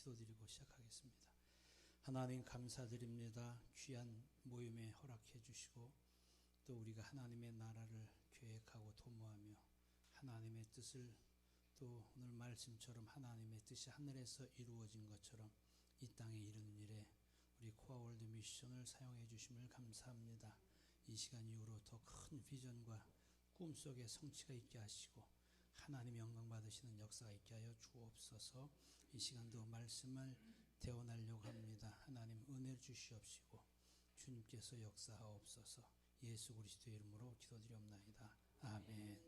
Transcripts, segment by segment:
기도드리고 시작하겠습니다. 하나님 감사드립니다. 귀한 모임에 허락해 주시고 또 우리가 하나님의 나라를 계획하고 도모하며 하나님의 뜻을 또 오늘 말씀처럼 하나님의 뜻이 하늘에서 이루어진 것처럼 이 땅에 이루는 일에 우리 코아월드 미션을 사용해 주심을 감사합니다. 이 시간 이후로 더 큰 비전과 꿈속에 성취가 있게 하시고 하나님 영광 받으시는 역사가 있게 하여 주옵소서. 이 시간도 말씀을 대원하려고 합니다. 하나님 은혜를 주시옵시고 주님께서 역사하옵소서. 예수 그리스도의 이름으로 기도드리옵나이다. 아멘.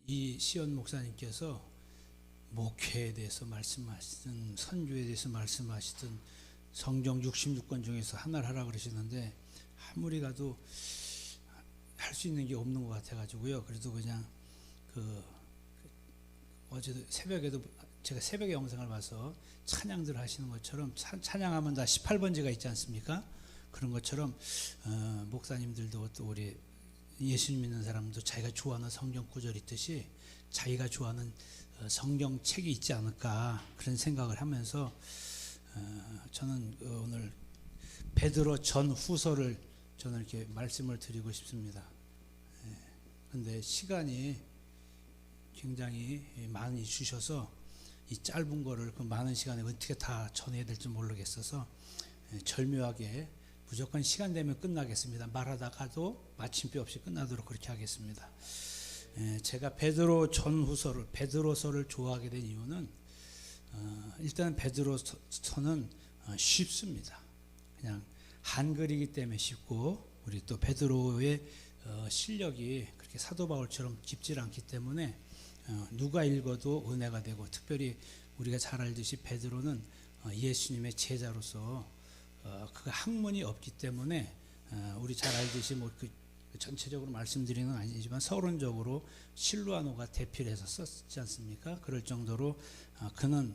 우리 이시연 목사님께서 목회에 대해서 말씀하시든 선교에 대해서 말씀하시든 성경 66권 중에서 하나를 하라 그러시는데 아무리 가도 할 수 있는 게 없는 것 같아가지고요. 그래도 그냥 어제도 새벽에도 제가 새벽에 영상을 봐서 찬양들 하시는 것처럼 찬양하면 다 18번지가 있지 않습니까? 그런 것처럼 목사님들도 또 우리 예수님 믿는 사람도 자기가 좋아하는 성경 구절이 있듯이 자기가 좋아하는 성경책이 있지 않을까 그런 생각을 하면서 저는 오늘 베드로 전 후서를 저는 이렇게 말씀을 드리고 싶습니다. 그런데 시간이 굉장히 많이 주셔서 이 짧은 거를 그 많은 시간에 어떻게 다 전해야 될지 모르겠어서 절묘하게 무조건 시간 되면 끝나겠습니다. 말하다가도 마침표 없이 끝나도록 그렇게 하겠습니다. 제가 베드로 전 후서를 베드로서를 좋아하게 된 이유는 일단 베드로서는 쉽습니다. 그냥 한글이기 때문에 쉽고 우리 또 베드로의 실력이 그렇게 사도 바울처럼 깊지 않기 때문에 누가 읽어도 은혜가 되고 특별히 우리가 잘 알듯이 베드로는 예수님의 제자로서 그 학문이 없기 때문에 우리 잘 알듯이 뭐 그 전체적으로 말씀드리는 건 아니지만 서론적으로 실루아노가 대필해서 썼지 않습니까? 그럴 정도로 그는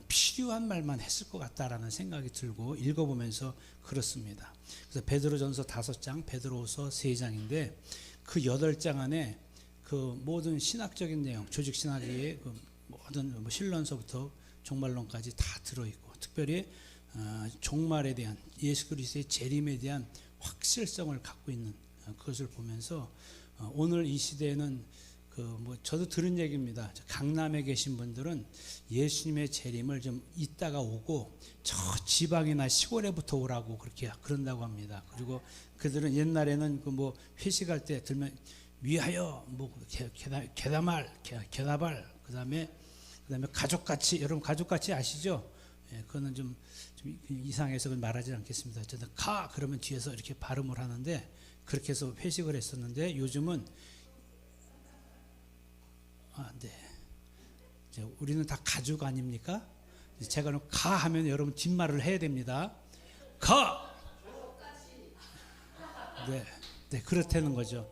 필요한 말만 했을 것 같다라는 생각이 들고 읽어보면서 그렇습니다. 그래서 베드로전서 5장, 베드로후서 3장인데 그 8장 안에 그 모든 신학적인 내용, 조직 신학의 그 모든 신론서부터 종말론까지 다 들어있고 특별히 종말에 대한 예수 그리스도의 재림에 대한 확실성을 갖고 있는 그것을 보면서 오늘 이 시대에는 저도 들은 얘기입니다. 강남에 계신 분들은 예수님의 재림을 좀 이따가 오고 저 지방이나 시골에부터 오라고 그런다고 합니다. 그리고 그들은 옛날에는 회식할 때 들면 위하여 게다발 그다음에 가족같이 여러분 가족같이 아시죠? 그거는 좀 이상해서 말하지 않겠습니다. 저는 가 그러면 뒤에서 이렇게 발음을 하는데 그렇게 해서 회식을 했었는데 요즘은 네. 우리는 다 가족 아닙니까? 제가 가 하면 여러분 뒷말을 해야 됩니다. 가! 네, 그렇다는 거죠.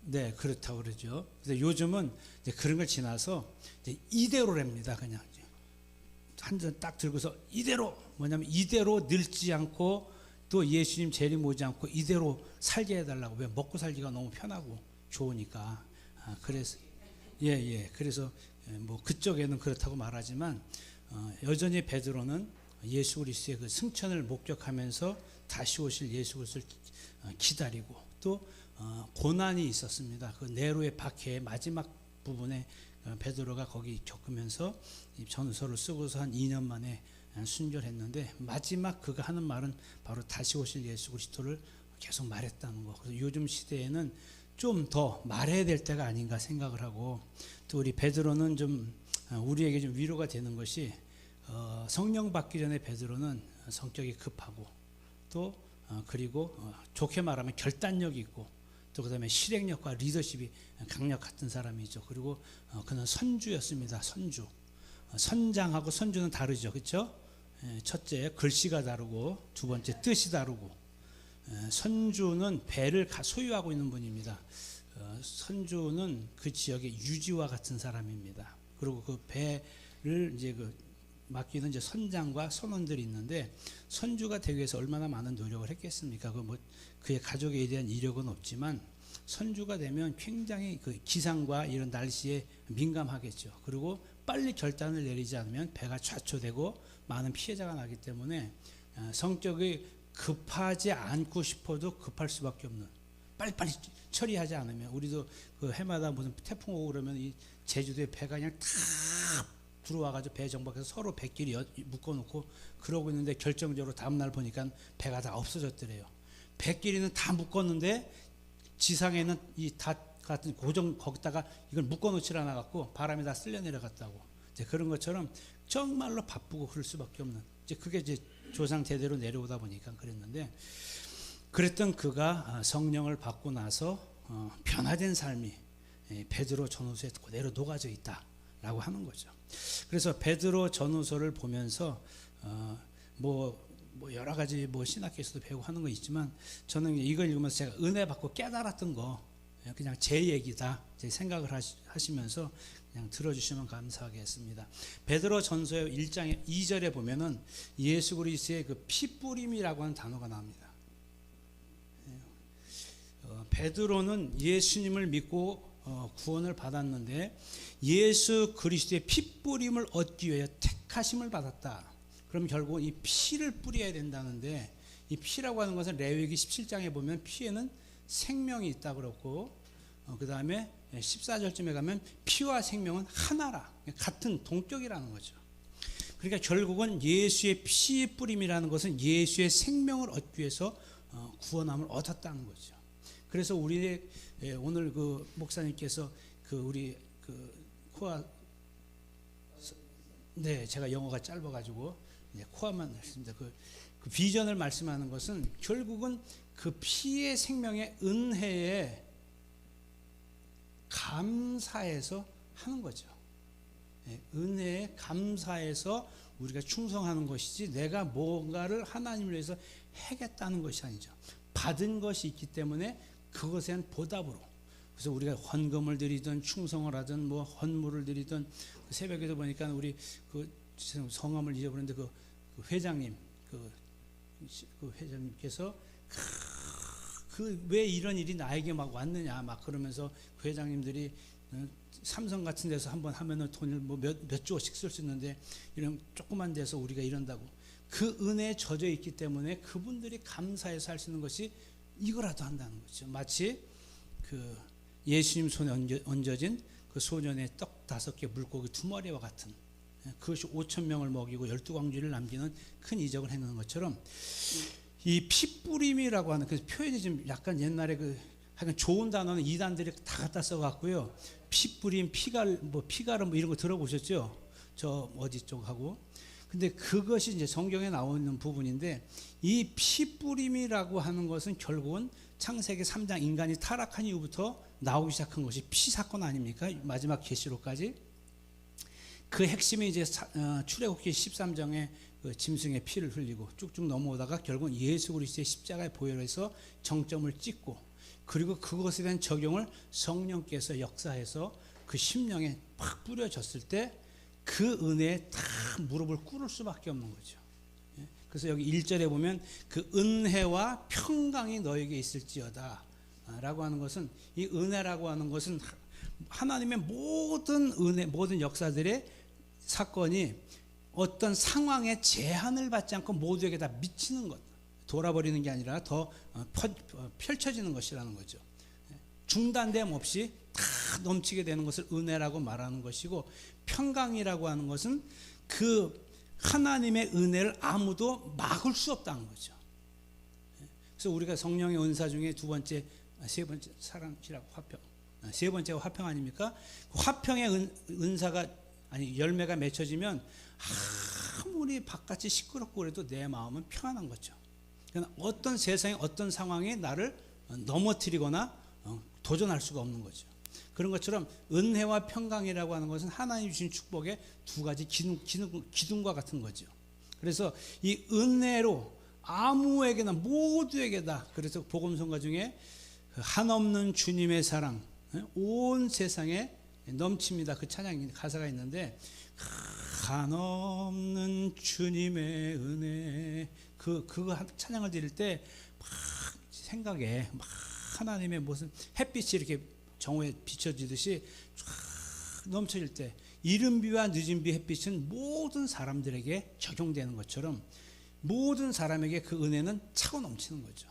네, 그렇다고 그러죠. 그래서 요즘은 이제 그런 걸 지나서 이제 이대로랍니다. 그냥 한 잔 딱 들고서 이대로 뭐냐면 이대로 늙지 않고 또 예수님 재림 오지 않고 이대로 살게 해달라고. 왜? 먹고 살기가 너무 편하고 좋으니까. 그래서 그래서 뭐 그쪽에는 그렇다고 말하지만 여전히 베드로는 예수 그리스도의 그 승천을 목격하면서 다시 오실 예수 그리스도를 기다리고 또 고난이 있었습니다. 그 네로의 박해의 마지막 부분에 베드로가 거기 겪으면서 이 전서를 쓰고서 한 2년 만에 순결했는데 마지막 그가 하는 말은 바로 다시 오실 예수 그리스도를 계속 말했다는 거. 그래서 요즘 시대에는 좀 더 말해야 될 때가 아닌가 생각을 하고 또 우리 베드로는 좀 우리에게 좀 위로가 되는 것이 성령 받기 전에 베드로는 성격이 급하고 또 그리고 좋게 말하면 결단력이 있고 또 그다음에 실행력과 리더십이 강력 같은 사람이죠. 그리고 그는 선주였습니다. 선장하고 선주는 다르죠. 그렇죠? 첫째 글씨가 다르고 두 번째 뜻이 다르고 선주는 배를 소유하고 있는 분입니다. 선주는 그 지역의 유지와 같은 사람입니다. 그리고 그 배를 이제 맡기는 이제 선장과 선원들이 있는데 선주가 되기 위해서 얼마나 많은 노력을 했겠습니까? 그의 가족에 대한 이력은 없지만 선주가 되면 굉장히 그 기상과 이런 날씨에 민감하겠죠. 그리고 빨리 결단을 내리지 않으면 배가 좌초되고 많은 피해자가 나기 때문에 성격이 급하지 않고 싶어도 급할 수밖에 없는, 빨리빨리 처리하지 않으면, 우리도 그 해마다 무슨 태풍 오고 그러면 이 제주도에 배가 그냥 다 들어와가지고 배 정박해서 서로 배끼리 묶어놓고 그러고 있는데 결정적으로 다음날 보니까 배가 다 없어졌더래요. 배끼리는 다 묶었는데 지상에는 이 닷 같은 고정 거기다가 이걸 묶어놓지 않아갖고 바람이 다 쓸려 내려갔다고. 이제 그런 것처럼 정말로 바쁘고 그럴 수밖에 없는, 이제 그게 이제 조상 대대로 내려오다 보니까 그랬는데, 그랬던 그가 성령을 받고 나서 변화된 삶이 베드로 전후서에 그대로 녹아져 있다라고 하는 거죠. 그래서 베드로 전후서를 보면서 뭐 여러 가지 뭐 신학교에서도 배우고 하는 거 있지만, 저는 이걸 읽으면서 제가 은혜 받고 깨달았던 거 그냥 제 얘기다, 제 생각을 하시면서 그냥 들어주시면 감사하겠습니다. 베드로 전서의 1장 2절에 보면은 예수 그리스도의 그 피뿌림이라고 하는 단어가 나옵니다. 베드로는 예수님을 믿고 구원을 받았는데 예수 그리스도의 피뿌림을 얻기 위해 택하심을 받았다. 그럼 결국 이 피를 뿌려야 된다는데, 이 피라고 하는 것은 레위기 17장에 보면 피에는 생명이 있다 그렇고, 그 다음에 14절쯤에 가면 피와 생명은 하나라, 같은 동격이라는 거죠. 그러니까 결국은 예수의 피 뿌림이라는 것은 예수의 생명을 얻기 위해서 구원함을 얻었다는 거죠. 그래서 우리 오늘 그 목사님께서 그 우리 그 코아, 네, 제가 영어가 짧아가지고 코아만 했습니다. 그 비전을 말씀하는 것은 결국은 그 피의 생명의 은혜에 감사해서 하는 거죠. 은혜에 감사해서 우리가 충성하는 것이지 내가 뭔가를 하나님을 위해서 하겠다는 것이 아니죠. 받은 것이 있기 때문에 그것에 대한 보답으로. 그래서 우리가 헌금을 드리든 충성을 하든 뭐 헌물을 드리든, 그 새벽에도 보니까 우리 그 성함을 잊어버렸는데 그 회장님, 그 회장님께서 왜 이런 일이 나에게 막 왔느냐 막 그러면서 그 회장님들이 삼성 같은 데서 한번 하면은 돈을 뭐 몇 조씩 쓸 수 있는데 이런 조그만 데서 우리가 이런다고, 그 은혜에 젖어 있기 때문에 그분들이 감사해서 할 수 있는 것이 이거라도 한다는 거죠. 마치 그 예수님 손에 얹어진 그 소년의 떡 5개 물고기 2마리와 같은, 그것이 5,000명을 먹이고 12광주를 남기는 큰 이적을 행하는 것처럼, 이 피뿌림이라고 하는 그 표현이 좀 약간 옛날에 그 하여간 좋은 단어는 이단들이 다 갖다 써갖고요. 피뿌림, 피가름 뭐 이런 거 들어보셨죠? 저 어디 쪽하고. 근데 그것이 이제 성경에 나오는 부분인데, 이 피뿌림이라고 하는 것은 결국은 창세기 3장 인간이 타락한 이후부터 나오기 시작한 것이 피 사건 아닙니까? 마지막 계시록까지. 그 핵심이 이제 출애굽기 13장에 그 짐승의 피를 흘리고 쭉쭉 넘어오다가 결국은 예수 그리스도의 십자가의 보혈에서 정점을 찍고, 그리고 그것에 대한 적용을 성령께서 역사해서 그 심령에 팍 뿌려졌을 때 그 은혜에 다 무릎을 꿇을 수밖에 없는 거죠. 그래서 여기 1절에 보면 그 은혜와 평강이 너에게 있을지어다 라고 하는 것은, 이 은혜라고 하는 것은 하나님의 모든 은혜, 모든 역사들의 사건이 어떤 상황에 제한을 받지 않고 모두에게 다 미치는 것, 돌아버리는 게 아니라 더 펼쳐지는 것이라는 거죠. 중단됨 없이 다 넘치게 되는 것을 은혜라고 말하는 것이고, 평강이라고 하는 것은 그 하나님의 은혜를 아무도 막을 수 없다는 거죠. 그래서 우리가 성령의 은사 중에 세 번째 사랑이라고 화평, 세 번째가 화평 아닙니까? 화평의 은사가 아니 열매가 맺혀지면 아무리 바깥이 시끄럽고 그래도 내 마음은 평안한 거죠. 그러니까 어떤 세상의 어떤 상황이 나를 넘어뜨리거나 도전할 수가 없는 거죠. 그런 것처럼 은혜와 평강이라고 하는 것은 하나님 주신 축복의 두 가지 기둥과 같은 거죠. 그래서 이 은혜로 아무에게나 모두에게다, 그래서 복음성가 중에 한없는 주님의 사랑 온 세상에 넘칩니다. 그 찬양 가사가 있는데, 한없는 주님의 은혜. 그거 찬양을 드릴 때 막 생각에 막 하나님의 무슨 햇빛이 이렇게 정오에 비춰지듯이 쫙 넘쳐질 때, 이른 비와 늦은 비 햇빛은 모든 사람들에게 적용되는 것처럼 모든 사람에게 그 은혜는 차고 넘치는 거죠.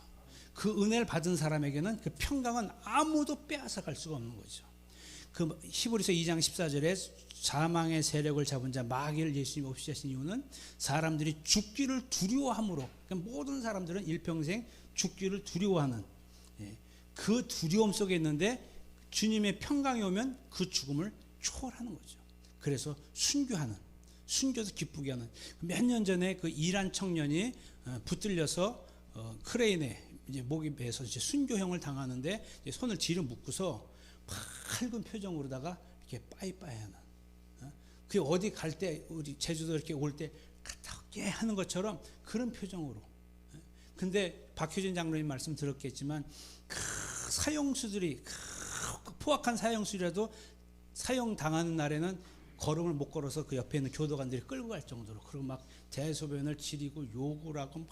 그 은혜를 받은 사람에게는 그 평강은 아무도 빼앗아갈 수가 없는 거죠. 그 히브리서 2장 14절에 사망의 세력을 잡은 자 마귀를 예수님이 없애신 이유는 사람들이 죽기를 두려워함으로, 그러니까 모든 사람들은 일평생 죽기를 두려워하는 그 두려움 속에 있는데 주님의 평강이 오면 그 죽음을 초월하는 거죠. 그래서 순교도 기쁘게 하는. 몇 년 전에 그 이란 청년이 붙들려서 크레인에 이제 목이 베서 이제 순교형을 당하는데 이제 손을 뒤로 묶고서 밝은 표정으로다가 이렇게 빠이빠이 하는. 그 어디 갈 때 우리 제주도 이렇게 올 때 갔다 올게 하는 것처럼 그런 표정으로. 근데 박효진 장로님 말씀 들었겠지만 그 사형수들이 포악한 사형수라도 사형 당하는 날에는 걸음을 못 걸어서 그 옆에 있는 교도관들이 끌고 갈 정도로, 그리고 막 대소변을 지리고 욕을 하고 막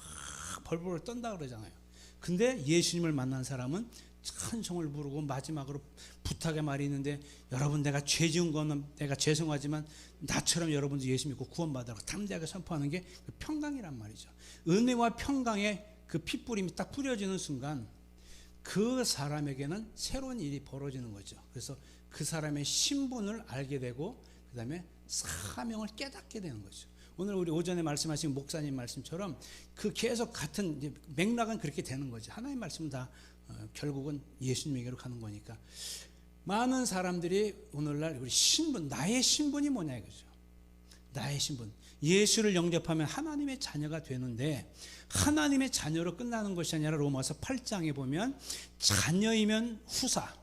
벌벌 떤다 그러잖아요. 근데 예수님을 만난 사람은 찬송을 부르고 마지막으로 부탁의 말이 있는데, 여러분 내가 죄 지은 거는 내가 죄송하지만 나처럼 여러분도 예수 믿고 구원받으라고 담대하게 선포하는 게 그 평강이란 말이죠. 은혜와 평강의 그 핏뿌림이 딱 뿌려지는 순간 그 사람에게는 새로운 일이 벌어지는 거죠. 그래서 그 사람의 신분을 알게 되고 그 다음에 사명을 깨닫게 되는 거죠. 오늘 우리 오전에 말씀하신 목사님 말씀처럼 그 계속 같은 이제 맥락은 그렇게 되는 거죠. 하나님 말씀은 다 결국은 예수님에게로 가는 거니까. 많은 사람들이 오늘날 우리 신분, 나의 신분이 뭐냐 이거죠. 나의 신분. 예수를 영접하면 하나님의 자녀가 되는데, 하나님의 자녀로 끝나는 것이 아니라 로마서 8장에 보면 자녀이면 후사,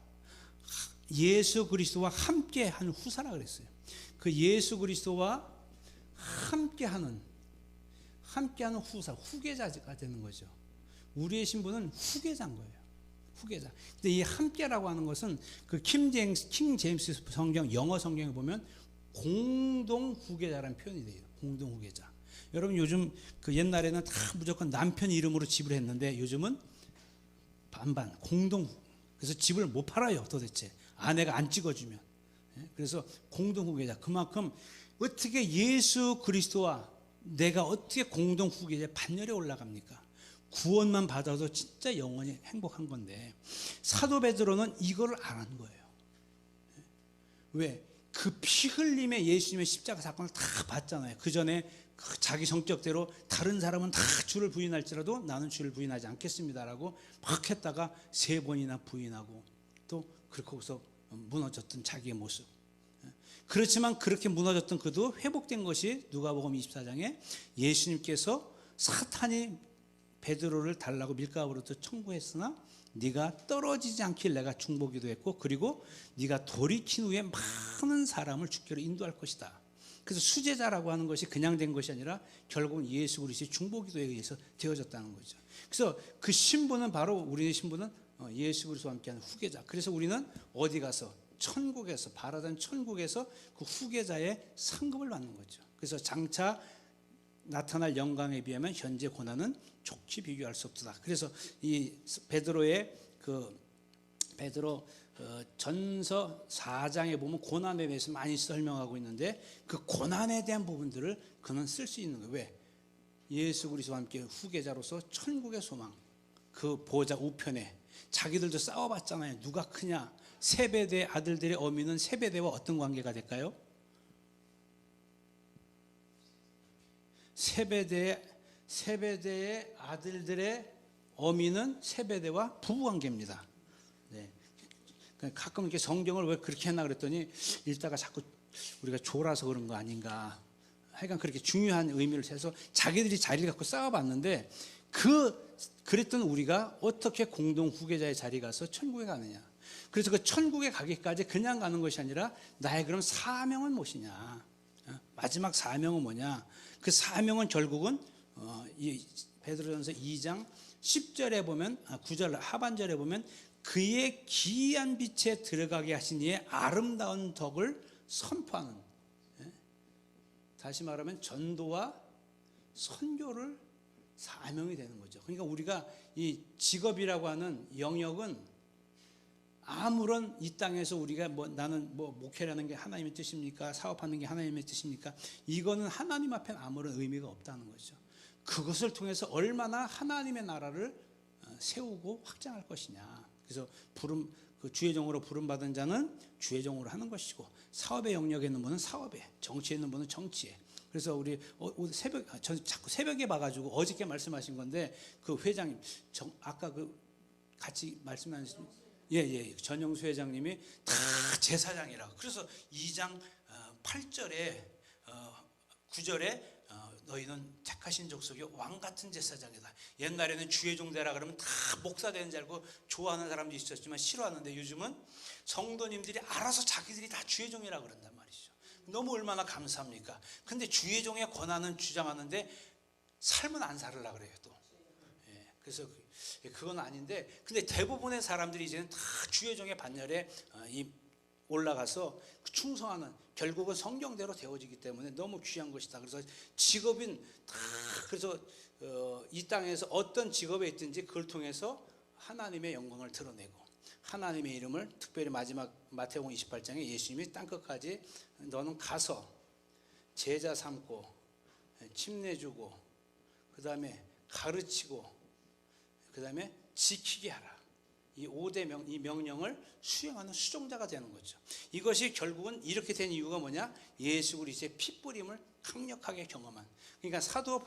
예수 그리스도와 함께한 후사라 그랬어요. 그 예수 그리스도와 함께하는 후사, 후계자가 되는 거죠. 우리의 신분은 후계자인 거예요. 후계자. 근데 이 함께라고 하는 것은 그 킹 제임스 성경, 영어 성경에 보면 공동 후계자라는 표현이 돼요. 공동 후계자. 여러분 요즘 그 옛날에는 다 무조건 남편 이름으로 집을 했는데 요즘은 반반 공동. 그래서 집을 못 팔아요 도대체. 아내가 안 찍어주면. 그래서 공동 후계자. 그만큼 어떻게 예수 그리스도와 내가 어떻게 공동 후계자의 반열에 올라갑니까? 구원만 받아도 진짜 영원히 행복한 건데, 사도 베드로는 이걸 안 한 거예요. 왜? 그 피 흘림의 예수님의 십자가 사건을 다 봤잖아요. 그 전에 자기 성격대로 다른 사람은 다 주를 부인할지라도 나는 주를 부인하지 않겠습니다라고 막 했다가 3번이나 부인하고 또 그렇게 해서 무너졌던 자기의 모습. 그렇지만 그렇게 무너졌던 그도 회복된 것이 누가복음 24장에 예수님께서 사탄이 베드로를 달라고 밀가루로부터 청구했으나 네가 떨어지지 않길 내가 중보기도 했고, 그리고 네가 돌이킨 후에 많은 사람을 주께로 인도할 것이다. 그래서 수제자라고 하는 것이 그냥 된 것이 아니라 결국은 예수 그리스도의 중보기도에 의해서 되어졌다는 거죠. 그래서 그 신분은 바로 우리의 신분은 예수 그리스도와 함께하는 후계자. 그래서 우리는 어디 가서 천국에서, 바라던 천국에서 그 후계자의 상급을 받는 거죠. 그래서 장차 나타날 영광에 비하면 현재 고난은 족히 비교할 수 없다. 그래서 이 베드로의 베드로 전서 4장에 보면 고난에 대해서 많이 설명하고 있는데, 그 고난에 대한 부분들을 그는 쓸 수 있는 거예요. 왜? 예수 그리스도와 함께 후계자로서 천국의 소망, 그 보좌 우편에 자기들도 싸워봤잖아요. 누가 크냐? 세베대 아들들의 어미는 세베대와 어떤 관계가 될까요? 세베대의 아들들의 어미는 세베대와 부부관계입니다. 네. 가끔 이렇게 성경을 왜 그렇게 했나 그랬더니 읽다가 자꾸 우리가 졸아서 그런 거 아닌가. 하여간 그렇게 중요한 의미를 해서 자기들이 자리를 갖고 싸워봤는데, 그랬던 우리가 어떻게 공동 후계자의 자리에 가서 천국에 가느냐. 그래서 그 천국에 가기까지 그냥 가는 것이 아니라 나의 그럼 사명은 무엇이냐. 마지막 사명은 뭐냐. 그 사명은 결국은 이 베드로전서 2장 10절에 보면, 9절 하반절에 보면 그의 기이한 빛에 들어가게 하신 이의 아름다운 덕을 선포하는. 다시 말하면 전도와 선교를 사명이 되는 거죠. 그러니까 우리가 이 직업이라고 하는 영역은 아무런 이 땅에서 우리가 나는 목회라는 게 하나님의 뜻입니까? 사업하는 게 하나님의 뜻입니까? 이거는 하나님 앞엔 아무런 의미가 없다는 거죠. 그것을 통해서 얼마나 하나님의 나라를 세우고 확장할 것이냐. 그래서 그 주의 종으로 부름 받은 자는 주의 종으로 하는 것이고, 사업의 영역에 있는 분은 사업에, 정치에 있는 분은 정치에. 그래서 우리 전 자꾸 새벽에 봐가지고 어저께 말씀하신 건데, 그 회장님 아까 그 같이 말씀하신 전영수 회장님이 다 제사장이라고. 그래서 2장 8절에 9절에 너희는 택하신 족속이 왕 같은 제사장이다. 옛날에는 주의 종되라 그러면 다 목사 되는 줄 알고 좋아하는 사람도 있었지만 싫어하는데, 요즘은 성도님들이 알아서 자기들이 다 주의 종이라 그런단 말이죠. 너무 얼마나 감사합니까? 근데 주의 종의 권한은 주장하는데 삶은 안 살으려 그래요 또. 그래서 그건 아닌데, 근데 대부분의 사람들이 이제는 다 주의 종의 반열에 올라가서 충성하는, 결국은 성경대로 되어지기 때문에 너무 귀한 것이다. 그래서 직업인 다, 그래서 이 땅에서 어떤 직업에 있든지 그걸 통해서 하나님의 영광을 드러내고, 하나님의 이름을, 특별히 마지막 마태복음 28장에 예수님이 땅끝까지 너는 가서 제자 삼고 침례주고 그 다음에 가르치고 그 다음에 지키게 하라. 이 5대 이 명령을 수행하는 수종자가 되는 거죠. 이것이 결국은 이렇게 된 이유가 뭐냐? 예수 그리스도의 핏뿌림을 강력하게 경험한. 그러니까 사도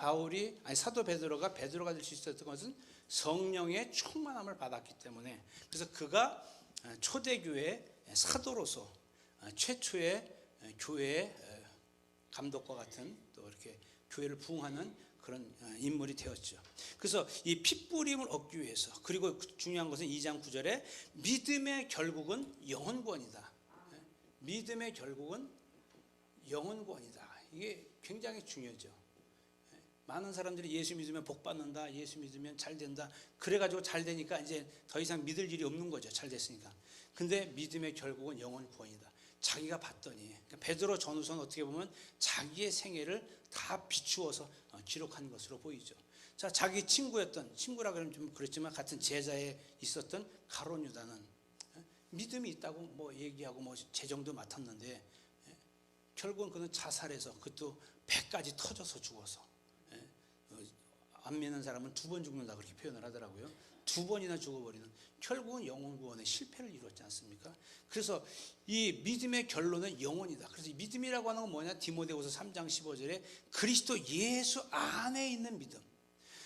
베드로가 될 수 있었던 것은 성령의 충만함을 받았기 때문에, 그래서 그가 초대교회 사도로서 최초의 교회의 감독과 같은, 또 이렇게 교회를 부흥하는 그런 인물이 되었죠. 그래서 이 핏부림을 얻기 위해서, 그리고 중요한 것은 2장 9절에 믿음의 결국은 영혼 구원이다. 믿음의 결국은 영혼 구원이다. 이게 굉장히 중요하죠. 많은 사람들이 예수 믿으면 복 받는다, 예수 믿으면 잘 된다, 그래가지고 잘 되니까 이제 더 이상 믿을 일이 없는 거죠. 잘 됐으니까. 근데 믿음의 결국은 영혼 구원이다. 자기가 봤더니, 그러니까 베드로 전후서는 어떻게 보면 자기의 생애를 다 비추어서 기록한 것으로 보이죠. 자, 자기 친구라 그러면 좀 그렇지만 같은 제자에 있었던 가룟 유다는 믿음이 있다고 얘기하고 재정도 맡았는데, 결국은 그는 자살해서, 그것도 배까지 터져서 죽어서, 안 믿는 사람은 2번 죽는다 그렇게 표현을 하더라고요. 2번이나 죽어버리는, 결국은 영혼 구원에 실패를 이뤘지 않습니까? 그래서 이 믿음의 결론은 영혼이다. 그래서 이 믿음이라고 하는 건 뭐냐? 디모데후서 3장 15절에 그리스도 예수 안에 있는 믿음.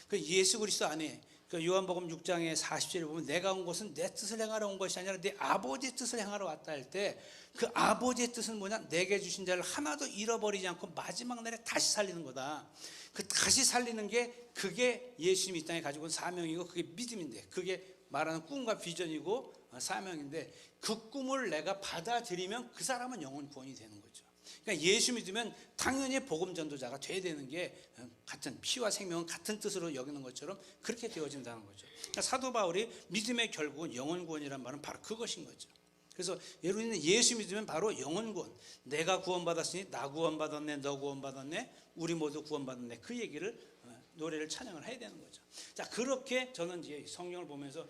그 예수 그리스도 안에, 그 요한복음 6장의 40절에 보면 내가 온 것은 내 뜻을 행하러 온 것이 아니라 내 아버지의 뜻을 행하러 왔다 할 때, 그 아버지의 뜻은 뭐냐? 내게 주신 자를 하나도 잃어버리지 않고 마지막 날에 다시 살리는 거다. 그 다시 살리는 게, 그게 예수님이 이 땅에 가지고 온 사명이고, 그게 믿음인데, 그게 말하는 꿈과 비전이고 사명인데, 그 꿈을 내가 받아들이면 그 사람은 영혼 구원이 되는 거죠. 그러니까 예수 믿으면 당연히 복음 전도자가 돼야 되는 게, 같은 피와 생명은 같은 뜻으로 여기는 것처럼 그렇게 되어진다는 거죠. 그러니까 사도 바울이 믿음의 결국은 영혼 구원이란 말은 바로 그것인 거죠. 그래서 여러분은 예수 믿으면 바로 영혼 구원, 내가 구원받았으니 나 구원받았네, 너 구원받았네, 우리 모두 구원받았네, 그 얘기를 노래를 찬양을 해야 되는 거죠. 자, 그렇게 저는 이제 성경을 보면서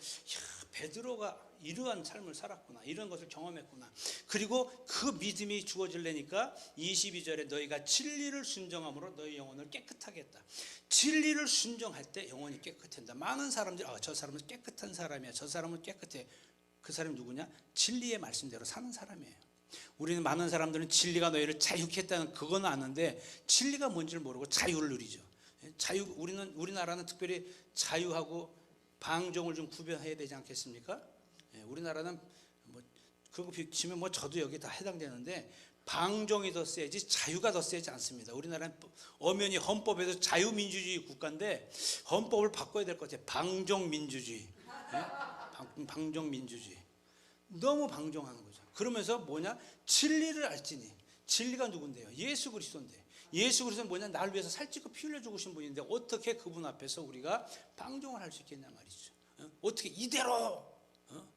베드로가 이러한 삶을 살았구나, 이런 것을 경험했구나. 그리고 그 믿음이 주어지려니까 22절에 너희가 진리를 순종함으로 너희 영혼을 깨끗하게 했다. 진리를 순종할 때 영혼이 깨끗해진다. 많은 사람들이 저 사람은 깨끗한 사람이야, 저 사람은 깨끗해. 그 사람이 누구냐? 진리의 말씀대로 사는 사람이에요. 우리는, 많은 사람들은 진리가 너희를 자유케 했다는 그건 아는데 진리가 뭔지를 모르고 자유를 누리죠. 우리나라는 특별히 자유하고 방종을 좀 구별해야 되지 않겠습니까? 우리나라는 그거 비치면 저도 여기 다 해당되는데, 방종이 더 세지 자유가 더 세지 않습니다. 우리나라는 엄연히 헌법에서 자유민주주의 국가인데 헌법을 바꿔야 될 것 같아요. 방종민주주의. 방종민주주의. 너무 방종하는 거죠. 그러면서 뭐냐? 진리를 알지니. 진리가 누군데요? 예수 그리스도인데. 예수 그리스도는 뭐냐? 나를 위해서 살찌고 피 흘려 죽으신 분인데 어떻게 그분 앞에서 우리가 방종을 할 수 있겠냐 말이죠. 어떻게 이대로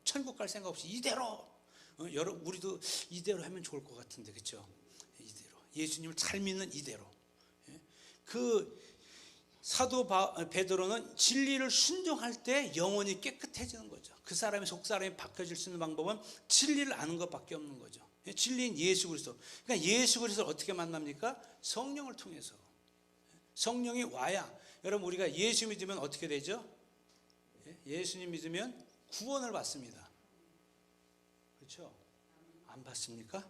천국 갈 생각 없이 이대로, 우리도 이대로 하면 좋을 것 같은데, 그렇죠? 이대로 예수님을 잘 믿는 이대로. 그 사도 베드로는 진리를 순종할 때 영혼이 깨끗해지는 거죠. 그 사람의 속사람이 바뀌어질 수 있는 방법은 진리를 아는 것밖에 없는 거죠. 진리인 예수 그리스도. 그러니까 예수 그리스도를 어떻게 만납니까? 성령을 통해서. 성령이 와야. 여러분, 우리가 예수 믿으면 어떻게 되죠? 예수님 믿으면 구원을 받습니다. 그렇죠? 안 받습니까?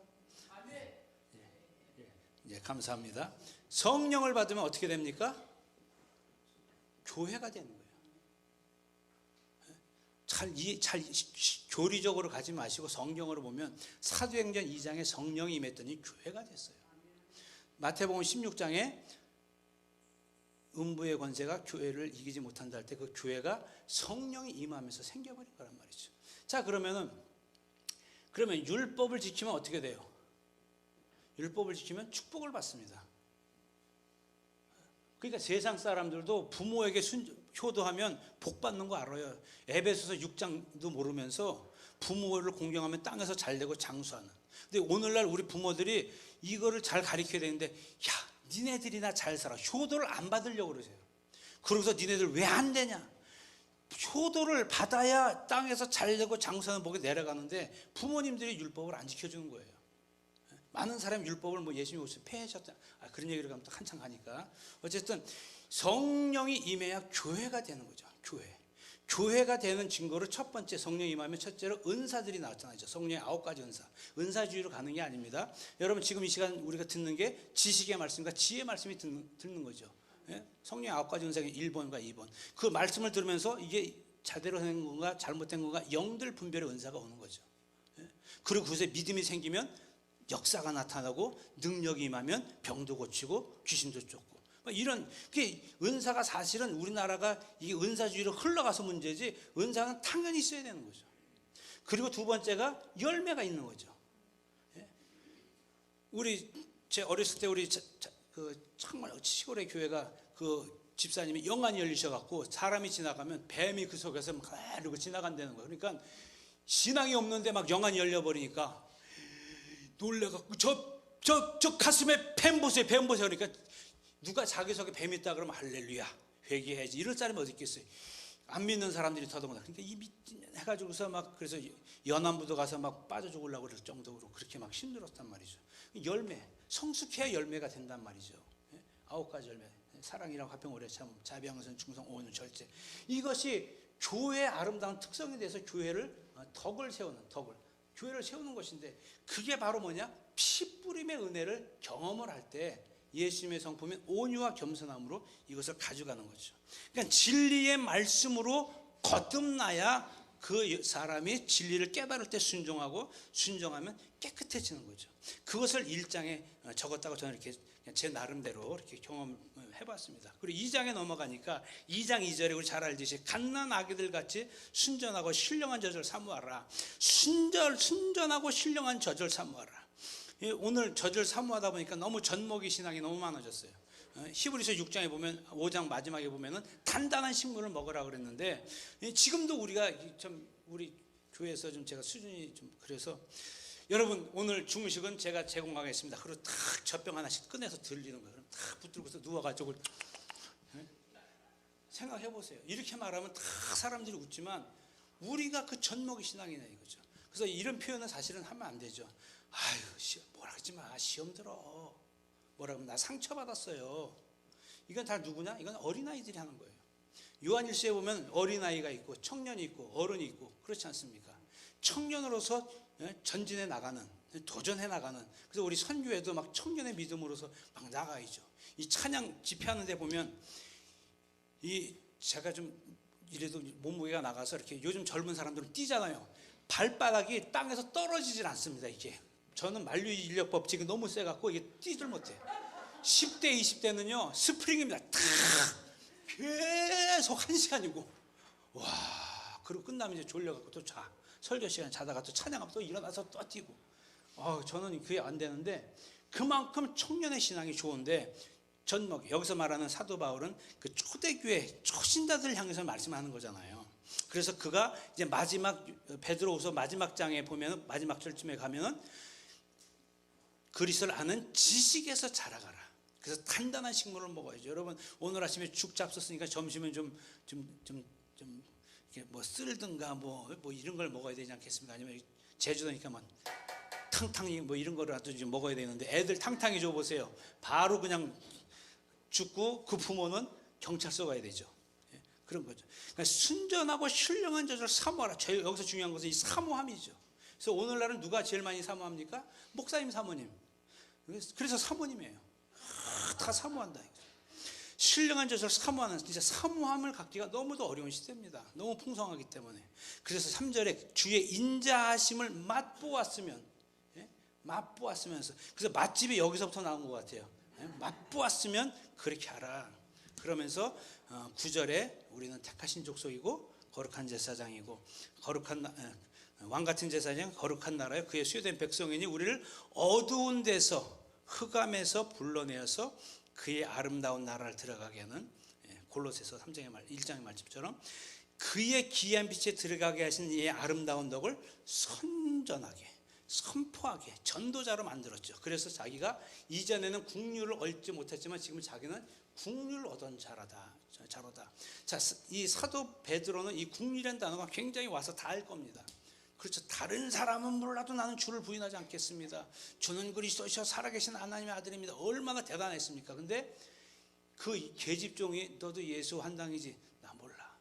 예, 감사합니다. 성령을 받으면 어떻게 됩니까? 교회가 되는 거예요. 잘 교리적으로 가지 마시고 성경으로 보면 사도행전 2장에 성령이 임했더니 교회가 됐어요. 마태복음 16장에 음부의 권세가 교회를 이기지 못한다 할 때 그 교회가 성령이 임하면서 생겨버린 거란 말이죠. 자, 그러면 율법을 지키면 어떻게 돼요? 율법을 지키면 축복을 받습니다. 그러니까 세상 사람들도 부모에게 효도하면 복 받는 거 알아요. 에베소서 6장도 모르면서 부모를 공경하면 땅에서 잘 되고 장수하는. 근데 오늘날 우리 부모들이 이거를 잘 가르쳐야 되는데, 야, 니네들이나 잘 살아. 효도를 안 받으려고 그러세요. 그러고서 니네들 왜 안 되냐? 효도를 받아야 땅에서 잘 되고 장수하는 복이 내려가는데 부모님들이 율법을 안 지켜주는 거예요. 많은 사람이 율법을 뭐 예수님이 오셔서 폐하셨다. 그런 얘기를 하면 또 한참 가니까. 어쨌든 성령이 임해야 교회가 되는 거죠. 교회가 되는 증거로 첫 번째 성령이 임하면 첫째로 은사들이 나타나죠. 성령의 9가지 은사. 은사주의로 가는 게 아닙니다. 여러분, 지금 이 시간 우리가 듣는 게 지식의 말씀과 지혜의 말씀이 듣는 거죠. 성령의 9가지 은사의 1번과 2번. 그 말씀을 들으면서 이게 제대로 된 건가 잘못된 건가 영들 분별의 은사가 오는 거죠. 그리고 그것에 믿음이 생기면 역사가 나타나고 능력이 임하면 병도 고치고 귀신도 쫓고 이런 은사가 사실은 우리나라가 이게 은사주의로 흘러가서 문제지 은사는 당연히 있어야 되는 거죠. 그리고 두 번째가 열매가 있는 거죠. 제 어렸을 때 우리 정말 시골의 교회가 그 집사님이 영안이 열리셔갖고 사람이 지나가면 뱀이 그 속에서 막 이러고 지나간다는 거예요. 그러니까 신앙이 없는데 막 영안이 열려버리니까 놀래갖고 저 가슴에 뱀 보세요. 그러니까 누가 자기 속에 뱀 있다 그러면 할렐루야 회개해야지 이럴 사람이 어디 있겠어요. 안 믿는 사람들이 더더구나. 그러니까 이 해가지고서 막 그래서 연안부도 가서 막 빠져 죽으려고 그럴 정도로 그렇게 막 힘들었단 말이죠. 열매, 성숙해야 열매가 된단 말이죠. 9가지 열매. 사랑이랑 화평 오래 참 자비양선 충성 오는 절제. 이것이 교회의 아름다운 특성에 대해서 덕을 세우는 교회를 세우는 것인데 그게 바로 뭐냐? 피 뿌림의 은혜를 경험을 할 때 예수님의 성품인 온유와 겸손함으로 이것을 가져가는 거죠. 그러니까 진리의 말씀으로 거듭나야 그 사람이 진리를 깨달을 때 순종하면 깨끗해지는 거죠. 그것을 1장에 적었다고 저는 이렇게 제 나름대로 이렇게 경험해 봤습니다. 그리고 2장에 넘어가니까 2장 2절에 우리 잘 알듯이 갓난 아기들 같이 순전하고 신령한 젖을 사모하라. 순전하고 신령한 젖을 사모하라. 오늘 젖을 사모하다 보니까 너무 젖먹이 신앙이 너무 많아졌어요. 히브리서 6장에 보면 5장 마지막에 보면은 단단한 식물을 먹으라 그랬는데 지금도 우리가 우리 교회에서 좀 제가 수준이 좀 그래서 여러분 오늘 중식은 제가 제공하겠습니다. 그리고 탁 젖병 하나씩 꺼내서 들리는 거예요. 그럼 탁 붙들고서 누워가지고 생각해 보세요. 이렇게 말하면 다 사람들이 웃지만 우리가 그 젖먹이 신앙이냐 이거죠. 그래서 이런 표현은 사실은 하면 안 되죠. 아유, 뭐라 하지 마. 시험 들어. 뭐라 하면 나 상처받았어요. 이건 다 누구냐? 이건 어린아이들이 하는 거예요. 요한일서에 보면 어린아이가 있고 청년이 있고 어른이 있고 그렇지 않습니까? 청년으로서 전진해 나가는 도전해 나가는 그래서 우리 선교회도 막 청년의 믿음으로서 막 나가야죠. 이 찬양 집회하는 데 보면 제가 좀 이래도 몸무게가 나가서 이렇게 요즘 젊은 사람들은 뛰잖아요. 발바닥이 땅에서 떨어지질 않습니다. 이게 저는 만류의 인력 법칙이 너무 세갖고 이게 뛰질 못해. 10대 20대는요 스프링입니다. 탁 계속 1시간이고 와 그리고 끝나면 이제 졸려갖고 또 자 설교 시간 자다가 또 찬양하면 또 일어나서 또 뛰고 저는 그게 안 되는데 그만큼 청년의 신앙이 좋은데 여기서 말하는 사도 바울은 그 초대교회 초신자들 향해서 말씀하는 거잖아요. 그래서 그가 이제 마지막 베드로후서 마지막 장에 보면 마지막 절쯤에 가면은 그리스도를 아는 지식에서 자라가라. 그래서 단단한 식물을 먹어야죠. 여러분 오늘 아침에 죽 잡섰으니까 점심은 좀 이렇게 뭐 쓸든가 뭐 이런 걸 먹어야 되지 않겠습니까? 아니면 제주도니까 뭐 탕탕이 뭐 이런 거라도 좀 먹어야 되는데 애들 탕탕이 줘 보세요. 바로 그냥 죽고 그 부모는 경찰서 가야 되죠. 예, 그런 거죠. 그러니까 순전하고 신령한 자를 사모하라. 제일 여기서 중요한 것은 이 사모함이죠. 그래서 오늘날은 누가 제일 많이 사모합니까? 목사님, 사모님. 그래서 사모님이에요. 다 사모한다. 신령한 자를 사모하는, 진짜 사모함을 갖기가 너무도 어려운 시대입니다. 너무 풍성하기 때문에. 그래서 3절에 주의 인자하심을 맛보았으면, 예? 맛보았으면서, 그래서 맛집이 여기서부터 나온 것 같아요. 예? 맛보았으면 그렇게 하라. 그러면서 9절에 우리는 택하신 족속이고 거룩한 제사장이고 왕 같은 제사장, 거룩한 나라에 그의 수요된 백성이니 우리를 어두운 데서 흑암에서 불러내어서 그의 아름다운 나라를 들어가게 하는, 골로새서 1장의 말씀처럼 그의 기이한 빛에 들어가게 하신 이 아름다운 덕을 선전하게, 선포하게 전도자로 만들었죠. 그래서 자기가 이전에는 국류를 얻지 못했지만 지금 자기는 국류를 얻은 자로다. 자, 이 사도 베드로는 이 국류라는 단어가 굉장히 와서 다 알 겁니다. 그렇죠. 다른 사람은 몰라도 나는 주를 부인하지 않겠습니다. 주는 그리스도시요 살아계신 하나님의 아들입니다. 얼마나 대단했습니까? 근데 그 계집종이 너도 예수 한당이지? 나 몰라.